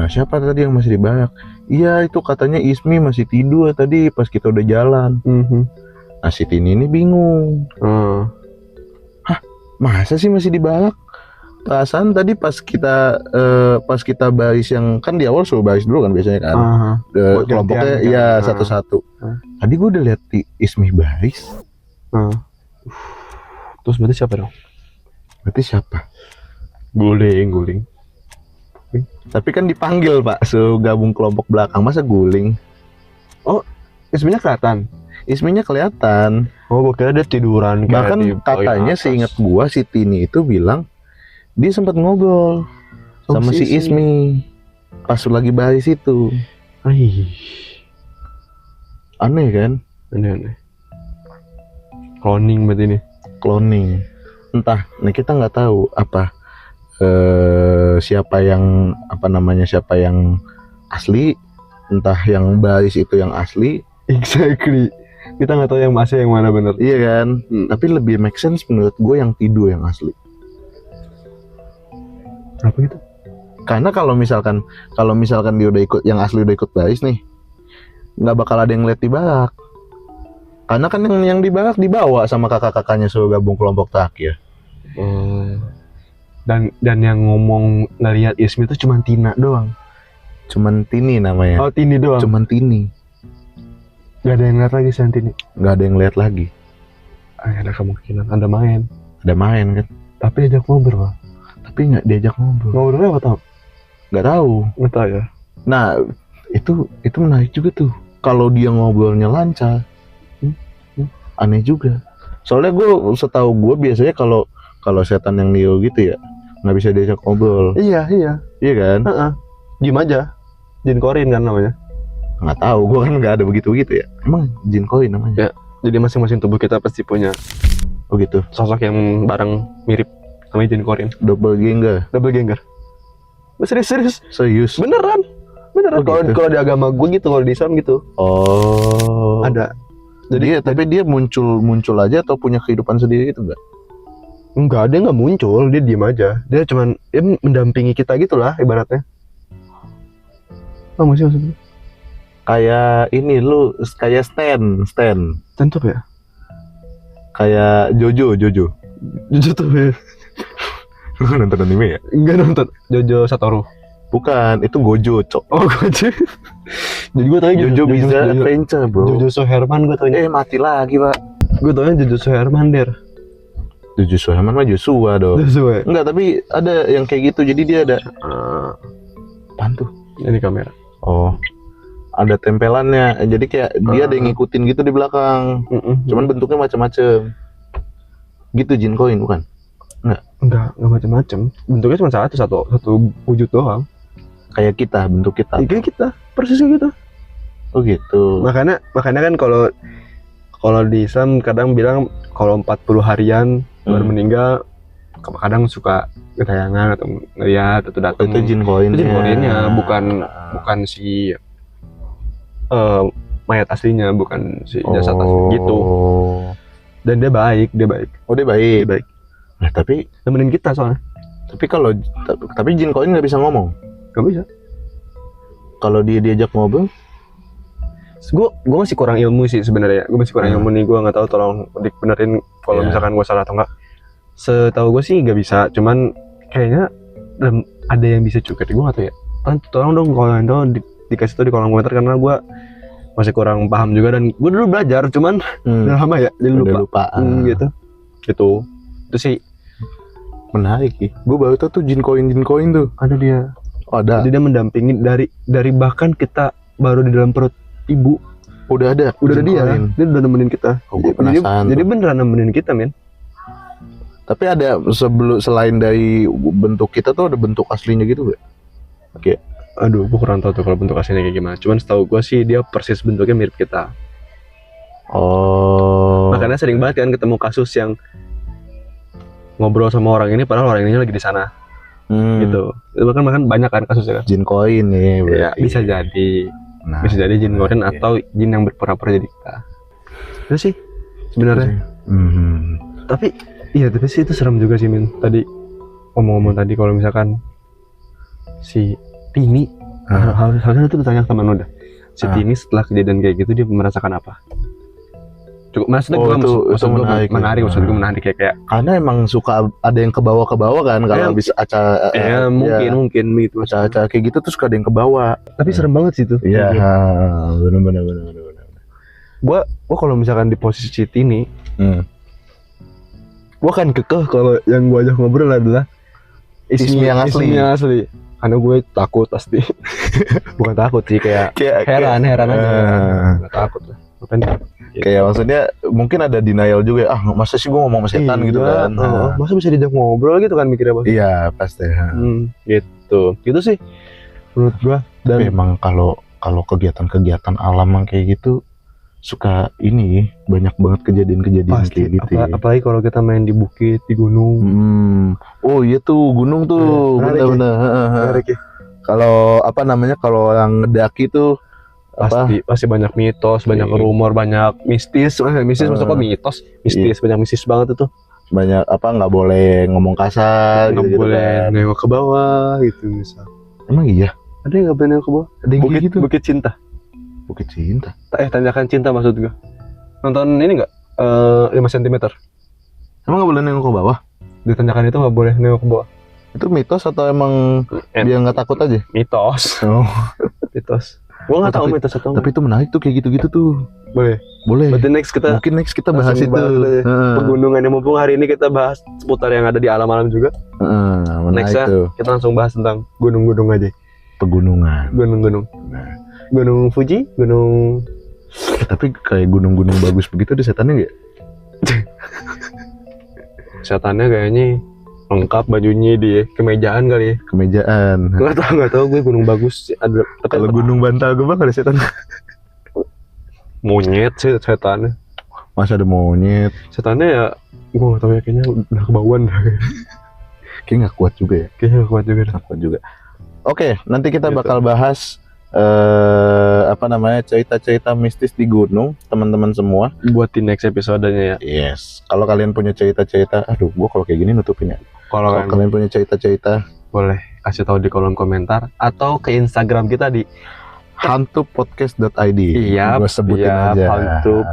B: Siapa tadi yang masih di barak? Iya itu katanya Ismi masih tidur tadi pas kita udah jalan. Nah si Tini ini bingung. Masa sih masih di barak? Perasaan tadi pas kita baris yang kan di awal suruh baris dulu kan biasanya kan. Kelompoknya
A: kan?
B: Ya satu-satu. Tadi gue udah lihat Ismi baris.
A: Terus berarti siapa dong?
B: Berarti siapa?
A: Guling.
B: Tapi kan dipanggil Pak, suruh gabung kelompok belakang, masa guling?
A: Oh, Isminya kelihatan.
B: Isminya kelihatan.
A: Oh, gue kira dia tiduran.
B: Bahkan katanya seingat gua si Tini itu bilang dia sempat ngobrol sama si Ismi pas lagi baris itu. Aneh kan?
A: Aneh. Cloning berarti ini.
B: Cloning. Entah, nih kita nggak tahu apa siapa yang asli, entah yang baris itu yang asli.
A: Exactly. Kita nggak tahu yang masih yang mana bener.
B: Iya kan? Tapi lebih make sense menurut gue yang tidur yang asli.
A: Kenapa gitu?
B: Karena kalau misalkan dia udah ikut, yang asli udah ikut baris nih, nggak bakal ada yang lihat di barak. Karena kan yang di barak dibawa sama kakak-kakaknya suruh gabung kelompok terakhir.
A: Dan yang ngomong ngelihat Ismi itu cuma Tina doang.
B: Cuman Tini namanya.
A: Oh, Tini doang.
B: Cuman Tini.
A: Gak ada yang lihat lagi selain Tini.
B: Gak ada yang lihat lagi.
A: Ada kemungkinan ada main.
B: Ada main kan.
A: Tapi diajak ngobrol.
B: Tapi nggak diajak ngobrol.
A: Ngobrolnya apa tau?
B: Nggak tahu.
A: Nggak tahu ya.
B: Nah itu menarik juga tuh. Kalau dia ngobrolnya lancar, aneh juga. Soalnya setahu gue biasanya kalau setan yang Neo gitu ya nggak bisa diajak ngobrol.
A: Iya
B: kan.
A: Diem aja. Jin Korin kan namanya.
B: Nggak tahu, gue kan nggak ada begitu ya. Emang Jin Korin namanya.
A: Ya, jadi masing-masing tubuh kita pasti punya.
B: Oh gitu.
A: Sosok yang bareng mirip sama Jin Korin.
B: Doppelganger. Serius.
A: Beneran.
B: Oh,
A: Kalau di agama gue gitu, kalau di Islam gitu.
B: Oh.
A: Ada.
B: Jadi tapi dia muncul aja atau punya kehidupan sendiri gitu enggak?
A: Enggak, dia nggak muncul, dia diem aja. Dia cuman mendampingi kita gitulah ibaratnya. Apa sih maksudnya?
B: Kayak ini kayak Stan
A: Tentu ya.
B: Kayak Jojo
A: tuh ya.
B: Lu nonton anime ya?
A: Enggak nonton Jojo Satoru.
B: Bukan, itu Gojo, Cok.
A: Oh, Gojo. Jadi gue tanya
B: Jojo Bizarre Adventure, bro.
A: Jojo Soherman gue tanya.
B: Mati lagi, Pak.
A: Gue tanya Jojo Soherman der.
B: Jojo Soherman mah Joshua dong.
A: Joshua.
B: Enggak, tapi ada yang kayak gitu. Jadi dia ada apaan tuh?
A: Ini kamera.
B: Oh. Ada tempelannya. Jadi kayak dia ada yang ngikutin gitu di belakang. Cuman bentuknya macam-macam. Gitu Jin Koin bukan? Enggak
A: macam-macam. Bentuknya cuma satu wujud doang.
B: Kayak kita, bentuk kita.
A: Kayak kita, persis kayak gitu.
B: Oh gitu.
A: Makanya kan kalau di Islam kadang bilang kalau 40 harian baru meninggal, kadang suka ketayangan atau ngeliat atau datang.
B: Itu Jin Koinnya.
A: Itu Jin Koinnya, bukan si mayat aslinya, bukan si jasad asli gitu. Dan dia baik.
B: Oh dia baik. Nah tapi
A: nemenin kita soalnya.
B: Tapi Jin Koin nggak bisa ngomong.
A: Nggak bisa.
B: Kalau dia diajak ngobrol,
A: gue masih kurang ilmu sih sebenarnya. Gue masih kurang ilmu nih. Gue nggak tahu, tolong dibenerin kalau misalkan gue salah atau nggak. Setahu gue sih nggak bisa. Cuman kayaknya ada yang bisa juga. Gue nggak tahu ya. tolong dong kalau itu dikasih tahu di kolom komentar, karena gue masih kurang paham juga, dan gue dulu belajar cuman udah lama ya jadi
B: Udah
A: lupa.
B: lupa.
A: Gitu itu sih
B: Menarik sih. Gue baru tau tuh jin koin tuh.
A: ada dia.
B: Oh, ada.
A: Jadi dia mendampingi dari bahkan kita baru di dalam perut ibu
B: Udah ada
A: dia
B: Jin koin.
A: dia udah nemenin kita.
B: Oh, gue penasaran
A: Jadi
B: tuh.
A: beneran nemenin kita, men.
B: Tapi ada selain dari bentuk kita tuh ada bentuk aslinya gitu gak? Oke.
A: Aduh, gue kurang tahu tuh kalau bentuk aslinya kayak gimana. Cuman setahu gue sih dia persis bentuknya mirip kita.
B: Oh.
A: Makanya sering banget kan ketemu kasus yang ngobrol sama orang ini padahal orang ini lagi di sana. Gitu. Itu bahkan banyak kan kasusnya kan.
B: Jin koin nih.
A: Iya,
B: berarti.
A: bisa jadi.
B: Nah,
A: Bisa jadi jin goren
B: iya.
A: atau jin yang berpura-pura jadi kita. Itu sih sebenarnya. Tapi sih itu serem juga sih, Min. Tadi ngomong-ngomong tadi kalau misalkan si Tini harusnya itu ditanya ke teman udah. Si Tini setelah kejadian kayak gitu dia merasakan apa? Cukup maksudnya
B: itu
A: menarik kayak
B: karena emang suka ada yang ke bawah kan kalau habis acara
A: mungkin gitu.
B: acara kayak gitu terus suka ada yang ke bawah.
A: Tapi serem banget sih itu.
B: Iya, benar.
A: Gua kalau misalkan di posisi Tini, gua kan kekeh kalau yang gua ajak ngobrol adalah
B: Ismi yang asli.
A: Karena gue takut pasti. Bukan takut sih, kayak heran aja. Nggak takut lah.
B: Kayak maksudnya mungkin ada denial juga ya. Masa sih gue ngomong sama setan gitu kan.
A: Masa bisa diajak ngobrol gitu kan mikirnya pasti.
B: Iya, pasti.
A: Gitu sih menurut gua. Dan
B: tapi emang kalau kegiatan alam yang kayak gitu suka banyak banget kejadian-kejadian
A: pasti,
B: kayak gitu.
A: apalagi kalau kita main di bukit, di gunung.
B: Oh iya tuh gunung tuh, bener-bener. Kalau kalau yang ngedaki tuh
A: pasti banyak mitos, banyak rumor, banyak mistis. Maksud gua mitos, mistis, banyak mistis banget itu.
B: Banyak nggak boleh ngomong kasar,
A: nggak
B: gitu
A: boleh
B: kan.
A: nengok ke bawah gitu misal.
B: Emang iya?
A: Ada yang nggak boleh nengok ke bawah?
B: Ada yang kayak gitu?
A: Bukit Cinta.
B: Bukit Cinta.
A: Tanjakan Cinta maksud gua. Nonton ini nggak? 5 cm.
B: Emang nggak boleh nengok ke bawah?
A: Di tanjakan itu nggak boleh nengok ke bawah.
B: Itu mitos atau emang dia nggak takut aja?
A: Mitos.
B: Oh.
A: Mitos. Gua nggak tahu
B: tapi-
A: mitos atau
B: Tapi itu menarik tuh kayak gitu-gitu tuh.
A: boleh.
B: Boleh.
A: Berarti
B: Mungkin next kita bahas
A: langsung
B: itu.
A: bahas deh.
B: Heeh.
A: Pegunungan yang mumpung hari ini kita bahas seputar yang ada di alam-alam juga.
B: Menarik
A: Next ya.
B: tuh.
A: Kita langsung bahas tentang gunung-gunung aja.
B: Pegunungan.
A: Gunung-gunung.
B: Nah.
A: Gunung Fuji, gunung
B: Tapi kayak gunung-gunung bagus begitu ada setannya nggak?
A: setannya kayaknya lengkap bajunya di kemejaan kali ya.
B: Kemejaan.
A: Nggak tahu gue gunung bagus ada.
B: Kalau gunung Bantal gue bang ada setan.
A: Monyet sih setannya.
B: Masa ada monyet?
A: Setannya ya gue nggak tahu ya, kayaknya udah kebauan dah.
B: Kayaknya nggak kuat juga ya.
A: Kayaknya nggak kuat juga dah.
B: Nggak kuat juga. Oke, nanti kita
A: Gitu.
B: bakal bahas cerita-cerita mistis di gunung, teman-teman semua.
A: Buat di next episode-nya ya.
B: Yes. Kalau kalian punya cerita-cerita, aduh, gua kalau kayak gini nutupin ya.
A: Kalau
B: Kalau kalian punya cerita-cerita,
A: boleh kasih tahu di kolom komentar atau ke Instagram kita di
B: hantupodcast.id.
A: Iya,
B: Gua sebutin
A: iya,
B: aja.
A: hantup.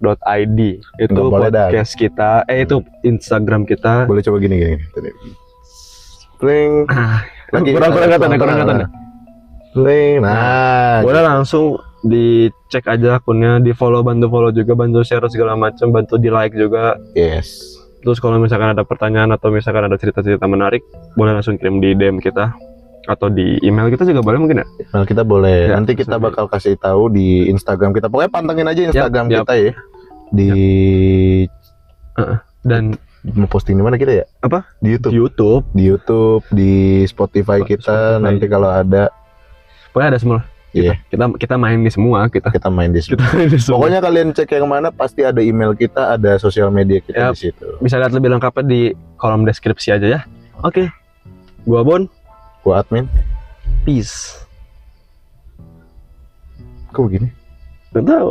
A: .id itu
B: Nggak boleh,
A: podcast kita, itu Instagram kita.
B: Boleh coba gini. Pling.
A: Kurang kata.
B: Pling. Nah,
A: Boleh langsung dicek aja akunnya, di follow, bantu follow juga, bantu share segala macam, bantu di like juga.
B: yes.
A: Terus kalau misalkan ada pertanyaan atau misalkan ada cerita-cerita menarik, boleh langsung kirim di DM kita atau di email kita juga boleh mungkin ya.
B: Nah, kita boleh.
A: Ya,
B: Nanti kita
A: langsung
B: bakal kasih tahu di Instagram kita. Pokoknya pantengin aja Instagram
A: Yap.
B: kita ya. Di
A: Dan
B: mau posting di mana kita ya?
A: Apa?
B: Di
A: di
B: YouTube.
A: YouTube,
B: Di YouTube, di Spotify kita.
A: Spotify.
B: Nanti kalau ada,
A: pokoknya ada semua.
B: Iya.
A: Kita main di semua kita.
B: kita main di situ.
A: Kita main di semua.
B: Pokoknya kalian cek yang mana pasti ada email kita, ada sosial media kita
A: Yap.
B: di situ.
A: Bisa lihat lebih lengkapnya di kolom deskripsi aja ya. Oke. Gua Bon,
B: Gua admin.
A: peace.
B: Kok begini?
A: Nggak tahu.